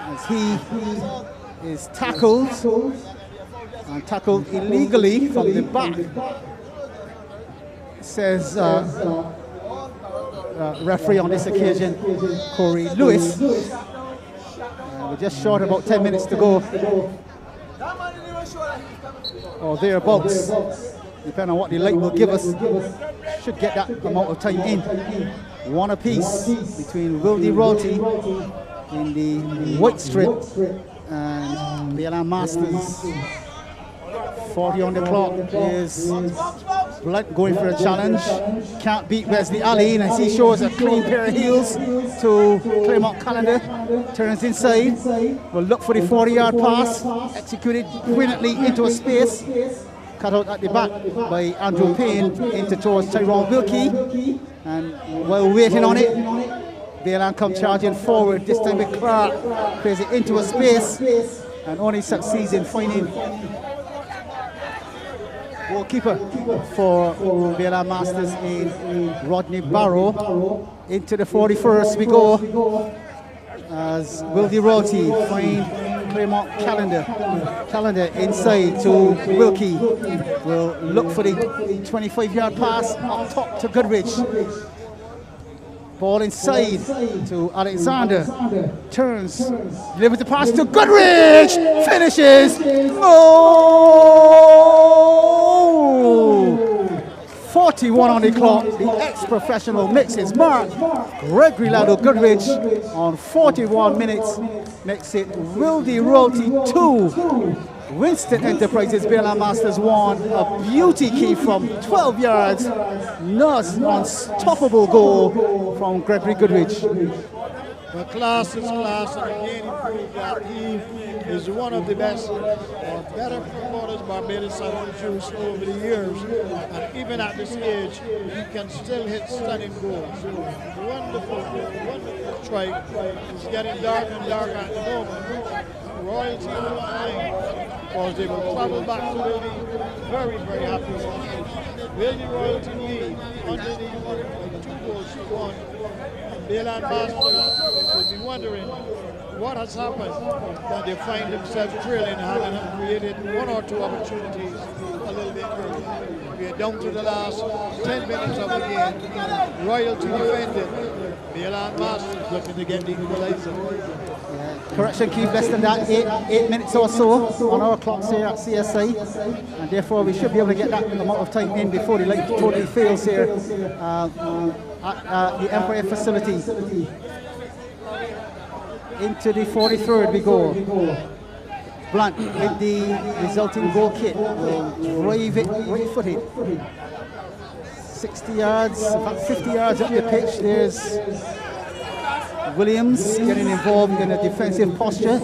As he is tackled, and tackled illegally from the back, says referee on this occasion, Corey Lewis. We're just short about 10 minutes to go, or thereabouts, depending on what the light will give us. Should get that amount of time in. One apiece between Wildy Roti in the white strip and Baylan Masters. 40 on the clock. Is Blunt going for a challenge. Can't beat Wesley Ali, and as he shows a clean pair of heels to Claremont Calendar. Turns inside. Will look for the 40-yard pass. Executed brilliantly into a space. Cut out at the back by Andrew Payne into towards Tyrone Wilkie. And while waiting on it, Baylan come charging forward. This time with Clark. Plays it into a space and only succeeds in finding Goalkeeper for BLR Masters in Rodney Barrow. Into the 41st we go as Wildy Roty find Claremont Calendar. Calendar inside to Wilkie. Will look for the 25-yard pass up top to Goodrich. Ball inside to Alexander. Turns. Delivers the pass to Goodrich. Finishes. Oh! 41 on the clock. The ex-professional makes his mark. Gregory Lado Goodrich on 41 minutes makes it Wildy Roty 2. Winston Enterprises BLR Masters 1. A beauty key from 12 yards. Nice unstoppable goal from Gregory Goodrich. The class is class, and again he proved that he is one of the best or better footballers Barbados have produced over the years. And even at this age, he can still hit stunning goals. Wonderful, wonderful strike. It's getting darker and darker at the moment. Royalty on the line, because they will travel back to Wildy very, very happy. Wildy Royalty lead underneath by 2 goals to 1. BLR Masters will be wondering what has happened that they find themselves trailing, having created 1 or 2 opportunities a little bit early. We are down to the last 10 minutes of the game. Royalty defended. BLR Masters looking to get the equalizer. Correction, keep less than that, 8 minutes or so on our clocks here at CSI, and therefore we should be able to get that amount of time in before the light totally fails here at the Empire facility. Into the 43rd we go. Blunt with the resulting goal kick will drive it right-footed. 60 yards, about 50 yards up the pitch. There's Williams getting involved in a defensive posture.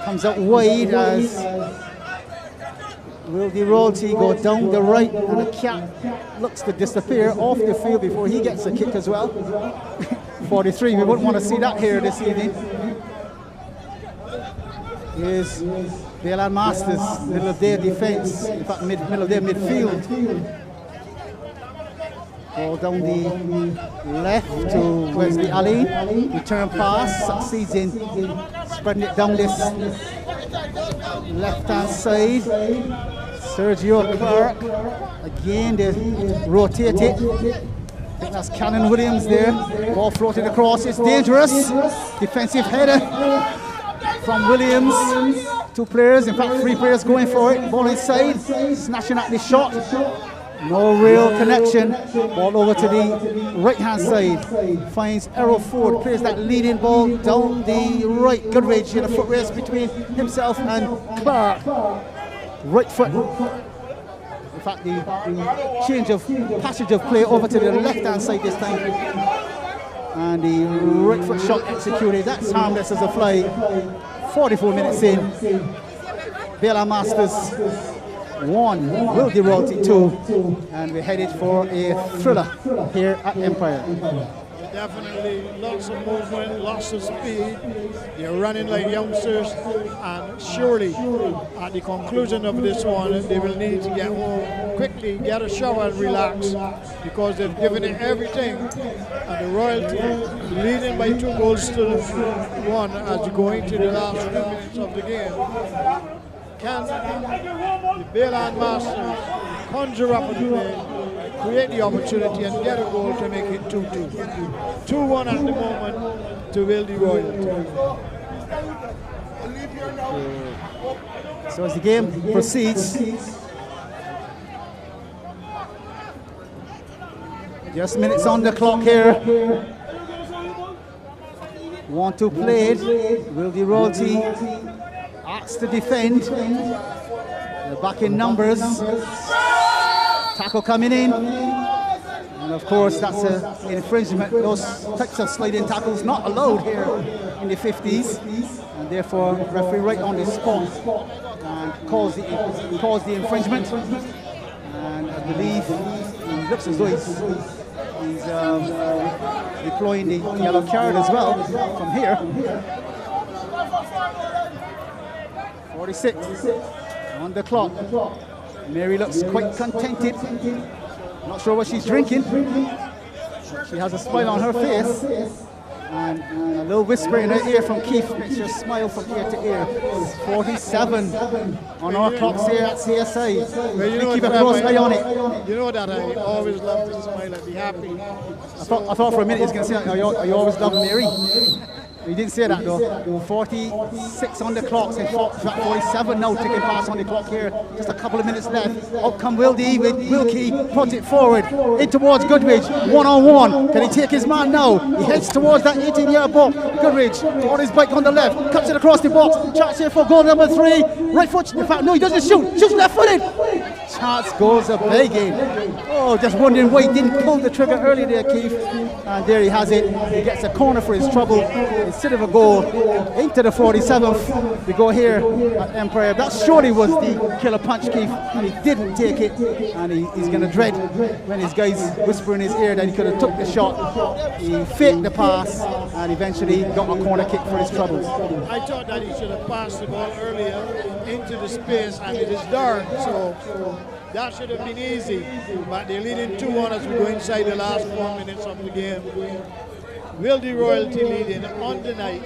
Comes out wide as Wildy Roty go down the right, and the cat looks to disappear off the field before he gets a kick as well. 43, we wouldn't want to see that here this evening. Here's BLR Masters, middle of their defense, in fact middle of their midfield. Ball down the left to Wesley Ali. Return pass, succeeds in spreading it down this left-hand side. Sergio Clark, again they rotate it. I think that's Cannon Williams there. Ball floated across, it's dangerous. Defensive header from Williams. 2 players, in fact 3 players going for it. Ball inside, snatching at the shot. No real connection. Ball over to the right-hand side. Finds Errol Ford, plays that leading ball down the right. Goodrich in a foot race between himself and Clark. Right foot. In fact, the passage of play over to the left-hand side this time. And the right foot shot executed. That's harmless as a fly. 44 minutes in. BLR Masters 1, Wildy Roty 2, and we're headed for a thriller here at Empire. Definitely lots of movement, lots of speed. They're running like youngsters, and surely at the conclusion of this one, they will need to get home quickly, get a shower and relax, because they've given it everything. And the Royalty leading by 2 goals to 1 as you go into the last 2 minutes of the game. Can the BLR Masters conjure up a play, create the opportunity and get a goal to make it 2-2. 2-1 at the moment to Wildy Royalty. So as the game proceeds, just minutes on the clock here. 1-2 played. Wildy Roty asked to defend. They're back in numbers. Tackle coming in. And of course, that's an infringement. Those types of sliding tackles not allowed here in the 50s. And therefore, referee right on the spot and calls the infringement. And I believe it looks as though he's deploying the yellow card as well from here. 46 on the clock. Mary looks quite contented. Not sure what she's drinking. She has a smile on her face. And a little whisper in her ear from Keith makes her smile from ear to ear. It's 47 on our clocks here at CSI. Well, keep a close eye on it. You know that I always love to smile and be happy. I thought for a minute he was going to say, are you always love Mary? He didn't say that though. 46 on the clock, and 47 now ticking past on the clock here. Just a couple of minutes left. Up come Wildy with Wilkie, put it forward, in towards Goodridge, one-on-one. Can he take his man now? He heads towards that 18-yard box. Goodridge on his bike on the left, cuts it across the box. Chance here for goal number 3. Right foot, in fact, no, he doesn't shoot. Shoots left-footed. Chance goes a begging. Oh, just wondering why he didn't pull the trigger early there, Keith. And there he has it. He gets a corner for his trouble. Instead of a goal, into the 47th. We go here at Empire. That surely was the killer punch, Keith, and he didn't take it. And he's going to dread when his guys whisper in his ear that he could have took the shot. He faked the pass and eventually got a corner kick for his troubles. I thought that he should have passed the ball earlier into the space, and it is dark, so that should have been easy. But they're leading 2-1 as we go inside the last 4 minutes of the game. Will the Royalty leading on the night?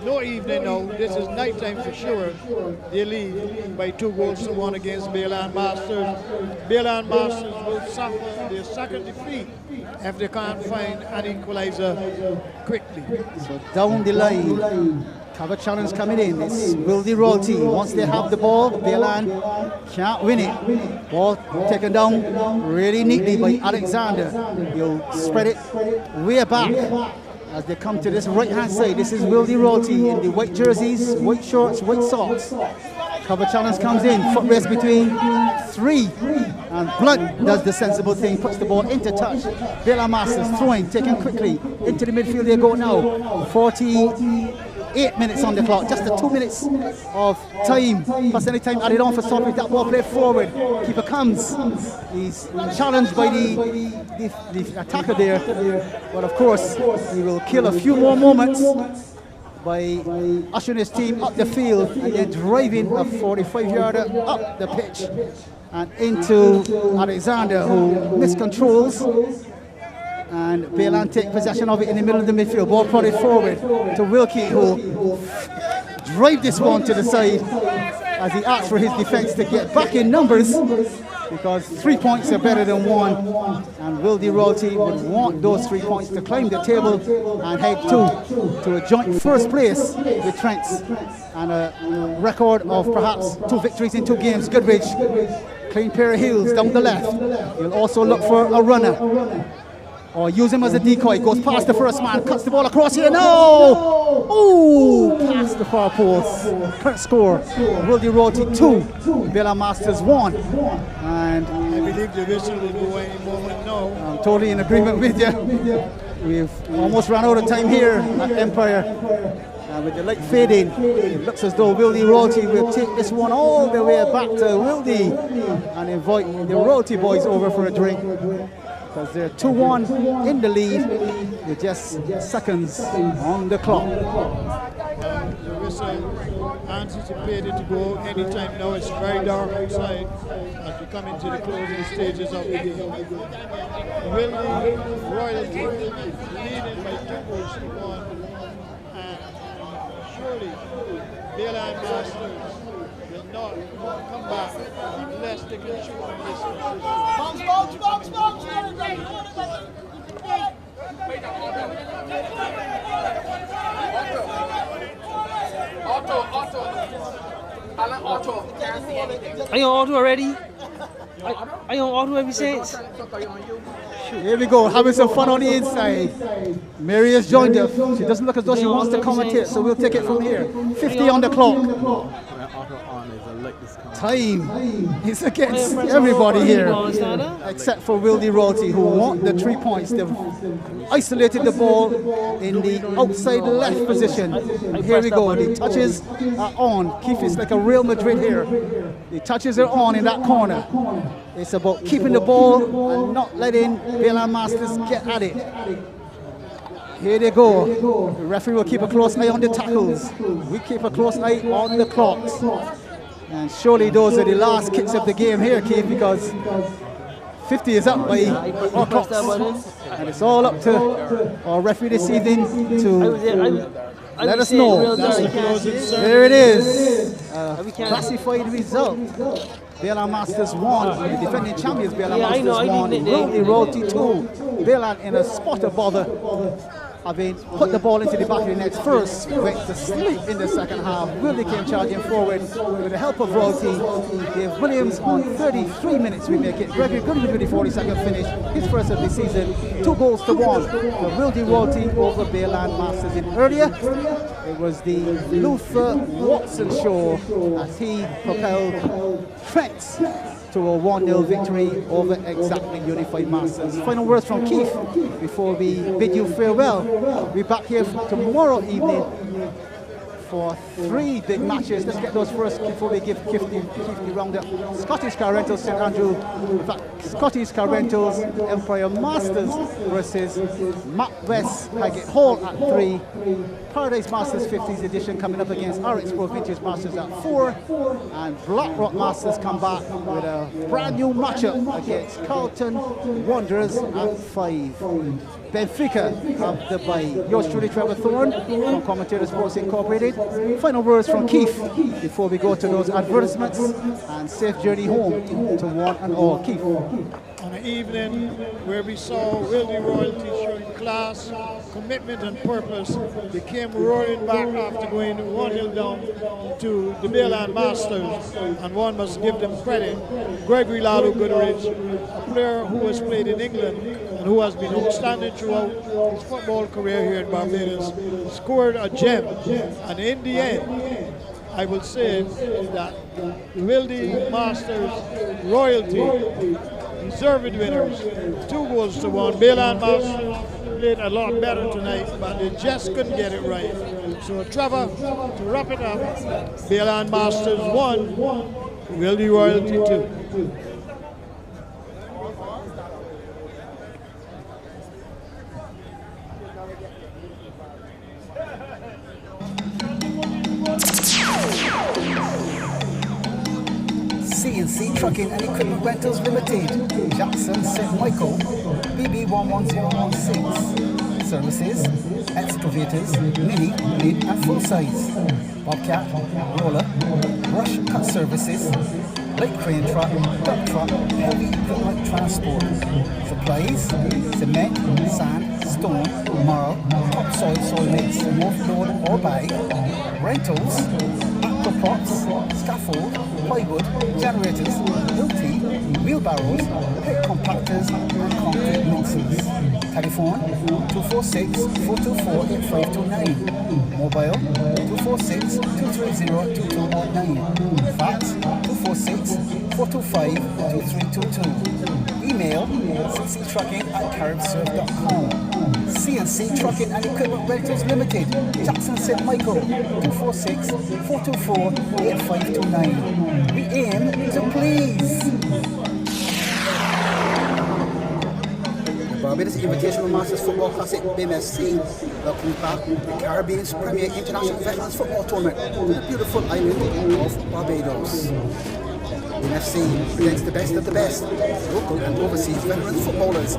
No evening now. This is night time for sure. They lead by 2-1 against Bayland Masters. Bayland Masters will suffer their second defeat if they can't find an equalizer quickly. So down the line, cover challenge coming in. It's Will the Royalty. Once they have the ball, Bayland can't win it. Ball taken down really neatly by Alexander. He'll spread it way back. As they come to this right-hand side, this is Will the Royalty in the white jerseys, white shorts, white socks. Cover challenge comes in, foot race between 3. And Blunt does the sensible thing, puts the ball into touch. Bayland Masters throwing, taken quickly. Into the midfield they go now. 48 minutes on the clock, just the 2 minutes of time, plus any time added on for Suffolk. That ball played forward. Keeper comes. He's challenged by the attacker there. But of course, he will kill a few more moments by ushering his team up the field and then driving a 45-yarder up the pitch and into Alexander, who miscontrols. And Bayland take possession of it in the middle of the midfield. Ball prodded forward to Wilkie, who drive this one to the side as he asks for his defense to get back in numbers, because 3 points are better than 1. And Will the Royalty would want those 3 points to climb the table and head to a joint first place with Trents and a record of perhaps 2 victories in 2 games. Goodridge, clean pair of heels down the left. He'll also look for a runner, or use him as a decoy. Goes past the first man, cuts the ball across here. No! Ooh, past the far post. Current score, Will the Royalty 2, Bayland Masters 1. And I believe the whistle will go any moment now. I'm totally in agreement with you. We've almost run out of time here at Empire. With the light fading, it looks as though Will the Royalty will take this one all the way back to Wildy and invite the Royalty boys over for a drink, because they're 2-1 in the lead with just seconds on the clock. The whistle anticipated to go anytime now. It's very dark outside as we come into the closing stages of the game. Will the Royalty leading by 2-1, and surely Bayland Masters will not come back unless they can shoot from this position. Box! Are you on auto already? Are you on auto ever since? Here we go, having some fun on the inside. Mary has joined us. She doesn't look as though she wants to commentate, so we'll take it from here. 50 on the clock. Time is against everybody here, except for Will the Royalty, who want the 3 points. They've isolated the ball in the outside left position. Here we go, the touches are on. Keith is like a Real Madrid here. The touches are on in that corner. It's about keeping the ball and not letting Bayland Masters get at it. Here they go. The referee will keep a close eye on the tackles. We keep a close eye on the clocks. And surely those are the last kicks of the game here, Keith, because 50 is up by our clocks. And it's all up to our referee this evening to let us know. There it is. Classified result. Bailan Masters 1, the defending champions Bailan Masters 1, Worldly Royalty 2. Bailan in a spot of bother, having put the ball into the back of the net first, went to sleep in the second half. Willie came charging forward with the help of Royalty. Gave Williams on 33 minutes we make it. Gregory Goodwin with the 42nd finish, his first of the season, 2 goals to 1. The Willie Royalty over Bailan Masters. In earlier, it was the Luther Watson show as he propelled Trent to a 1-0 victory over Exactly Unified Masters. Final words from Keith before we bid you farewell. We're back here tomorrow evening for 3 big matches. Let's get those first before we give Keith the roundup. Scottish Car Rentals St Andrew, in fact, Scottish Car Rentals Empire Masters versus Mac West Highgate Hall at 3. Paradise Masters 50th edition coming up against RX Pro Vintage Masters at 4. And Blackrock Masters come back with a brand new matchup against Carlton Wanderers at 5. Benfica have the bye. Yours truly, Trevor Thorne from Commentator Sports Incorporated. Final words from Keith before we go to those advertisements, and safe journey home to one and all. Keith. On an evening where we saw Wildy Royalty showing class, commitment and purpose, they came roaring back after going 1-0 down to the Bailan Masters, and one must give them credit. Gregory Lalu Goodrich, a player who has played in England and who has been outstanding throughout his football career here in Barbados, scored a gem, and in the end, I will say that Wildy Masters Royalty deserved winners, 2 goals to 1. Bailan Masters played a lot better tonight, but they just couldn't get it right. So Trevor, to wrap it up, Bailan Masters 1, Wildy Royalty 2. CNC Trucking and Equipment Rentals Limited, Jackson St. Michael, BB11016. Services, excavators, mini, mid and full size. Bobcat, roller, brush cut services, light crane truck, dump truck, heavy equipment transport. Supplies, cement, sand, stone, marl, topsoil, soil mix, offload or buy. Rentals, props, scaffold, plywood, generators, multi, wheelbarrows, pit compactors and concrete mixers. Telephone 246-424-8529. Mobile 246-230-2219. Fax 246-425-2322. Email cctracking@caribsurf.com. CNC Trucking and Equipment Rentals Limited, Jackson St. Michael, 246-424-8529. We aim to please. Barbados Invitational Masters Football Classic BIMFC welcomes back the Caribbean's premier international veterans football tournament to the beautiful island of Barbados. BIMFC presents the best of the best, local and overseas veterans footballers.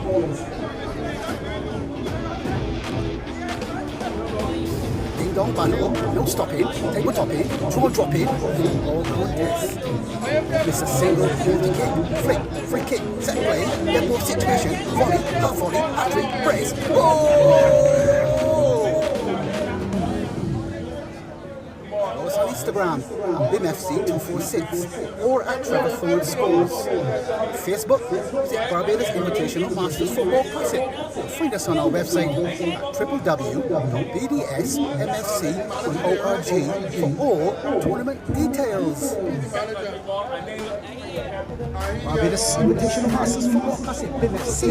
Dong bundle, no stopping, table topping, draw dropping, all contests. Miss a single penalty kick, flick, free kick, set play, get ball situation, volley, half volley, hat-trick, brace, Follow us on Instagram, BIMFC246, or at Trevor Thorne Scores. Facebook, visit Barbados Invitational Masters Football Classic. Find us on our website at www.bdsmfc.org for all tournament details. Barbados Invitational Masters Football Classic BIMFC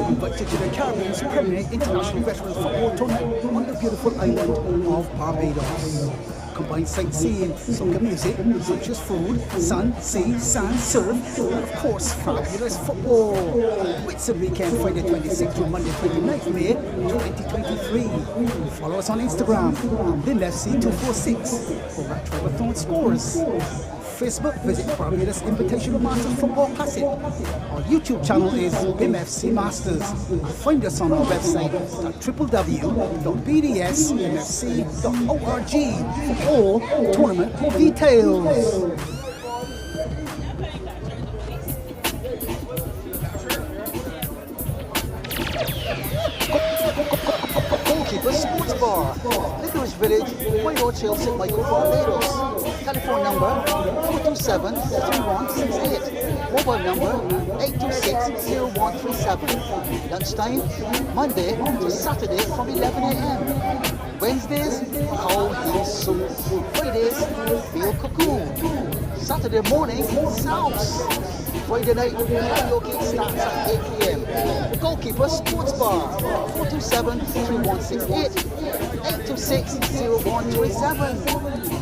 invited to the Caribbean's premier international veterans football tournament on the beautiful island of Barbados. Combine sightseeing, soccer music, sumptuous food, sun, sea, sand, surf, and of course fabulous football. Whitsun weekend, Friday 26th to Monday 29th May 2023. Follow us on Instagram, BIMFC246, or at Trevor Thorne Scores. Facebook, visit Barbados Invitational Masters Football Classic. Our YouTube channel is BIMFC Masters. Find us on our website at www.bdsmfc.org for all tournament details. Goalkeeper Sports Bar, Licorice Village, Whitehall, St. Michael, Barbados. Telephone number 427-3168. Mobile number 826-0137. Lunchtime, Monday to Saturday from 11 a.m. Wednesdays, cow heel soup. Fridays, veal cocoon. Saturday morning, souse. Friday night, karaoke starts at 8 p.m. Goalkeeper Sports Bar, 427-3168, 826-0137.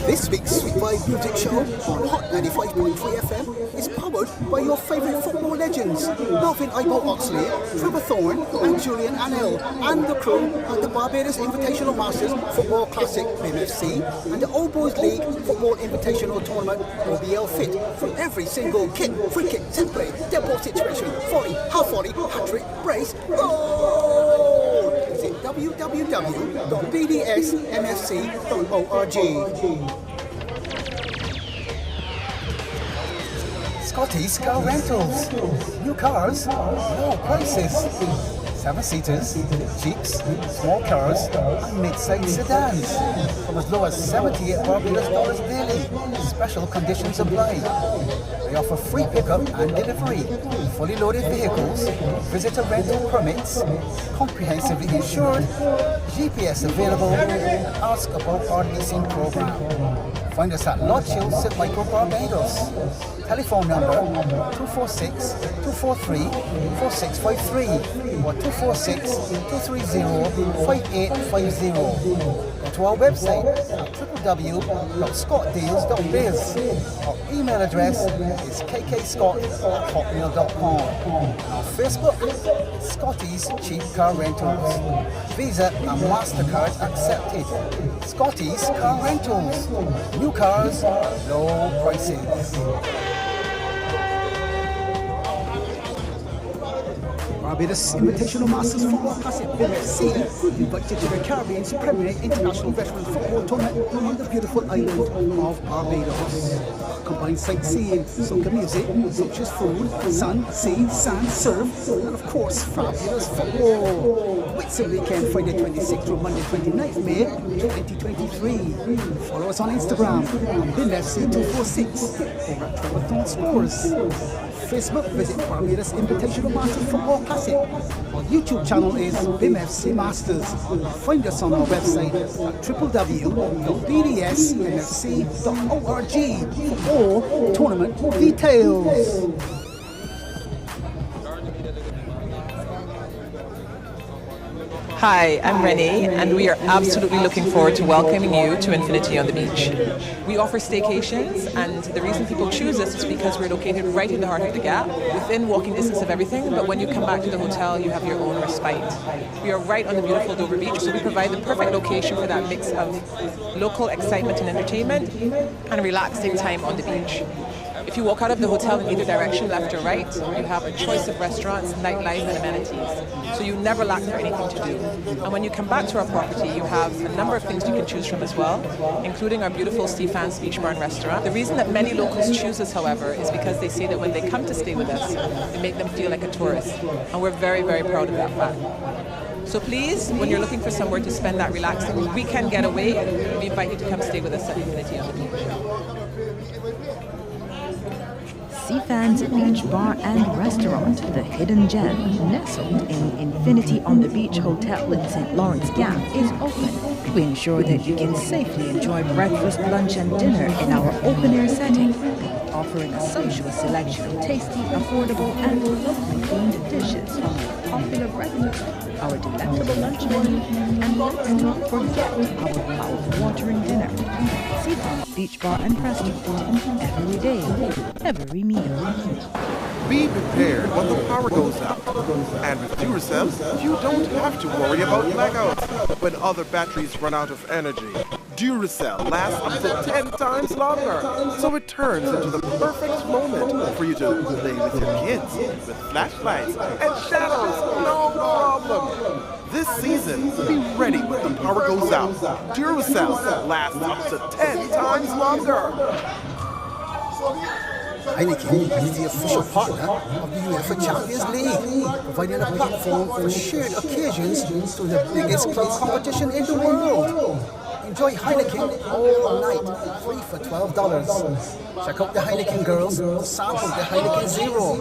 This week's Sweet Vibe Music Show on Hot 95.3 FM is powered by your favourite football legends, Marvin Ibo-Oxley, Trevor Thorne and Julian Anel, and the crew at the Barbados Invitational Masters Football Classic BIMFC and the Oboes League Football Invitational Tournament OBL-FIT for every single kick, free kick, set play, dead ball situation, 40, half 40, hat-trick, brace, goal! Visit www.bdsmfc.org. Scotty's Car Rentals. New cars, low prices. 7-seaters, Jeeps, small cars, and mid-sized sedans. From as low as $78 Barbados daily. Special conditions apply. They offer free pickup and delivery, fully loaded vehicles, visitor rental permits, comprehensively insured, GPS available, ask about our leasing program. Find us at Lodge Hill, St. Michael, Barbados. Telephone number 246-243-4653 or 246-230-5850. Go to our website at www.scottdeals.biz. Our email address is kkscott@hotmail.com. Our Facebook, Scotty's Cheap Car Rentals. Visa and MasterCard accepted. Scotty's Car Rentals. New cars, low prices. Barbados Invitational Masters Football Classic BIMFC invites you to the Caribbean's premier international veteran football tournament on the beautiful island of Barbados. Combine sightseeing, soca music, sumptuous food, sun, sea, sand, surf, and of course fabulous football. Whitsun weekend, Friday 26th through Monday 29th May 2023. Follow us on Instagram on BIMFC246 or at Trevor Thorne Scores. Facebook, visit Barbados Invitational Masters Football Classic. Our YouTube channel is BIMFC Masters. Find us on our website at www.bdsmfc.org for all tournament details. Hi, I'm Renee, and we are absolutely looking forward to welcoming you to Infinity on the Beach. We offer staycations, and the reason people choose us is because we're located right in the heart of the Gap, within walking distance of everything, but when you come back to the hotel, you have your own respite. We are right on the beautiful Dover Beach, so we provide the perfect location for that mix of local excitement and entertainment and relaxing time on the beach. If you walk out of the hotel in either direction, left or right, you have a choice of restaurants, nightlife, and amenities. So you never lack for anything to do. And when you come back to our property, you have a number of things you can choose from as well, including our beautiful Stefan's Beach Bar and Restaurant. The reason that many locals choose us, however, is because they say that when they come to stay with us, it makes them feel like a tourist. And we're very, very proud of that fact. So please, when you're looking for somewhere to spend that relaxing weekend getaway, we invite you to come stay with us at Infinity on the Beach. Stefan's Beach Bar and Restaurant, the hidden gem nestled in Infinity on the Beach Hotel in St. Lawrence Gap, is open. We ensure that you can safely enjoy breakfast, lunch and dinner in our open-air setting, offering a sumptuous selection of tasty, affordable and locally themed dishes from our popular breakfast, our delectable lunch menu, and let's not forget our mouth-watering dinner. Stefan's Beach Bar and Restaurant. Every day, every meal. Be prepared when the power goes out. And with Duracell, you don't have to worry about blackouts when other batteries run out of energy. Duracell lasts up to 10 times longer, so it turns into the perfect moment for you to play with your kids with flashlights and shadows, no problem. This season, be ready when the power goes out. Duracell lasts up to 10 times longer. Heineken is the official partner of the UEFA Champions League, providing a platform for shared occasions to the biggest club competition in the world. Enjoy Heineken all night, free for $12. Check out the Heineken girls to sample the Heineken Zero.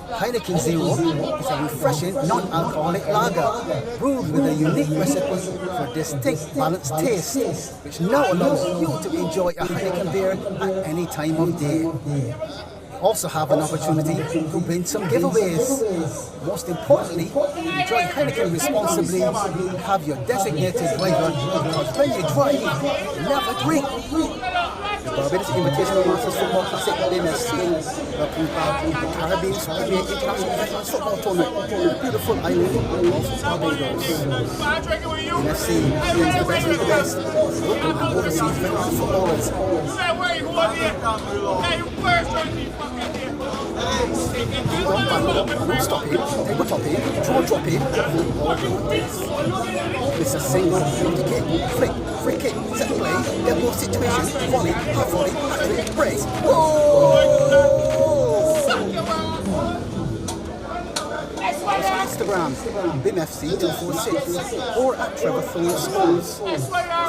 Heineken Zero is a refreshing non-alcoholic lager, brewed with a unique recipe for distinct balanced taste, which now allows you to enjoy a Heineken beer at any time of day. Also have an opportunity to win some giveaways. Most importantly, enjoy Heineken responsibly and have your designated driver, because when you drive, never drink. The Barbados Invitational Masters Football Classic BIMFC welcomes back the Caribbean's premier international veterans football tournament on the beautiful island of Barbados. BIMFC brings the best of the best, local and overseas veteran footballers. No stopping, table topping, draw dropping, it's a single penalty kick, flick, free kick, set play, double situation, volley, half volley, hat-trick, brace, Instagram, BIMFC246, or at Trevor Thorne Sports.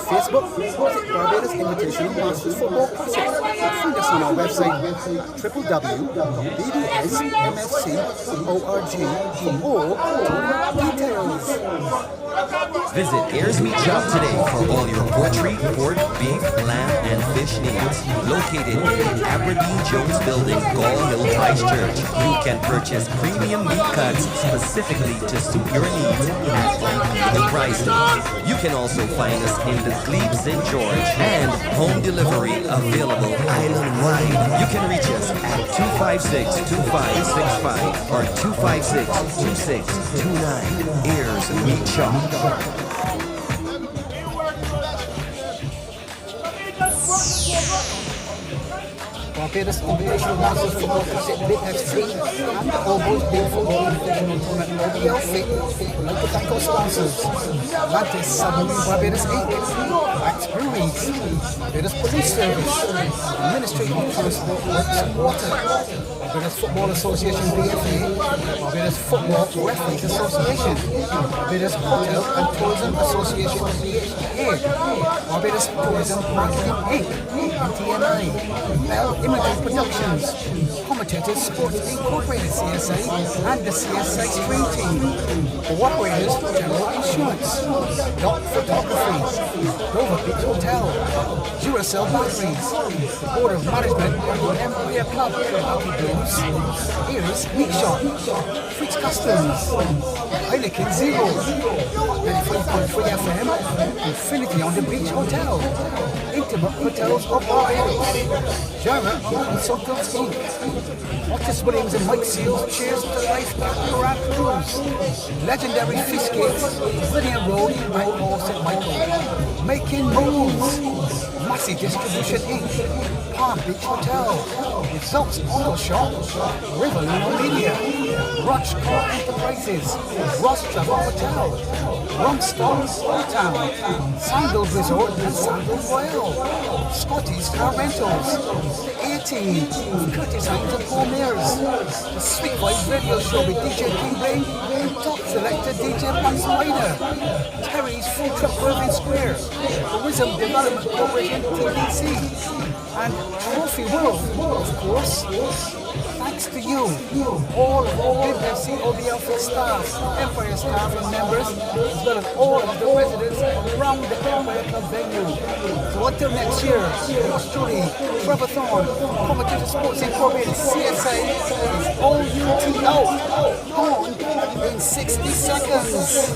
Facebook, visit Barbados Invitational Masters Football Classic. Find us on our website, www.bbsmfc.org for more details. Visit Ayers Meat Shop today for all your poultry, pork, beef, lamb, and fish needs. Located in the Aberdeen Jones Building, Gall Hill Christchurch, you can purchase premium meat cuts specifically to suit your needs at unbeatable prices. You can also find us in the Glebe St. George, and home delivery available island-wide. You can reach us at 256-2565 or 256-2629. Ayers Meat Shop. Barbados Invitational Masters Football Classic BIMFC and the All Boys Big Football Invitational Tournament OBL-FIT would like to thank our sponsors: Atlantis Submarine Barbados Inc., Max Breweries, Barbados Police Service, Administrative Transport Works and Water, Barbados Football Association BFA, Barbados Football Referees Association, Barbados Hotel and Tourism Association BHA, Barbados Tourism Marketing Inc., TMI, Bell Imagery Productions, Commentators Sports Incorporated CSA, and the CSA Stream Team, Cooperators General Insurance, Dot Photography, Dover Beach Hotel, Duracell Batteries, the Board of Management of the Empire Club, Hockey Blues, Ayers Meat Shop, Fritz Customs, Heineken Zero, 95.3 FM, Infinity on the Beach Hotel, Intimate Hotels of Barbados, German Consultants Inc., Otis Williams and Mike Seals, cheers to life, Captain Cruise, Legendary Fish Gates, William Road, and Paul St. Michael, Making Moves, Massey Distribution Inc., Palm Beach Hotel, Results Auto Shop, Riverlino Media, Rush Car Enterprises, Ross Travel Hotel, Rumstar Town, Sandal Resort and Sandal Royal, Scotty's Car Rentals, the A-Team, Curtis Hines and Paul Mears, the Sweet Vibes Radio Show with DJ King and top selector DJ Max Spider, Terry's Food Truck Irving Square, Tourism Development Corporation TDC, and Trophy World, of course. Thanks to you, all of BIMFC OBL-FIT staff, Empire staff and members, as well as all of the residents around the Empire Club venue. So until next year, yours truly, Trevor Thorne, Commentator Sports Incorporated, CSA, is OUT out, on in 60 seconds.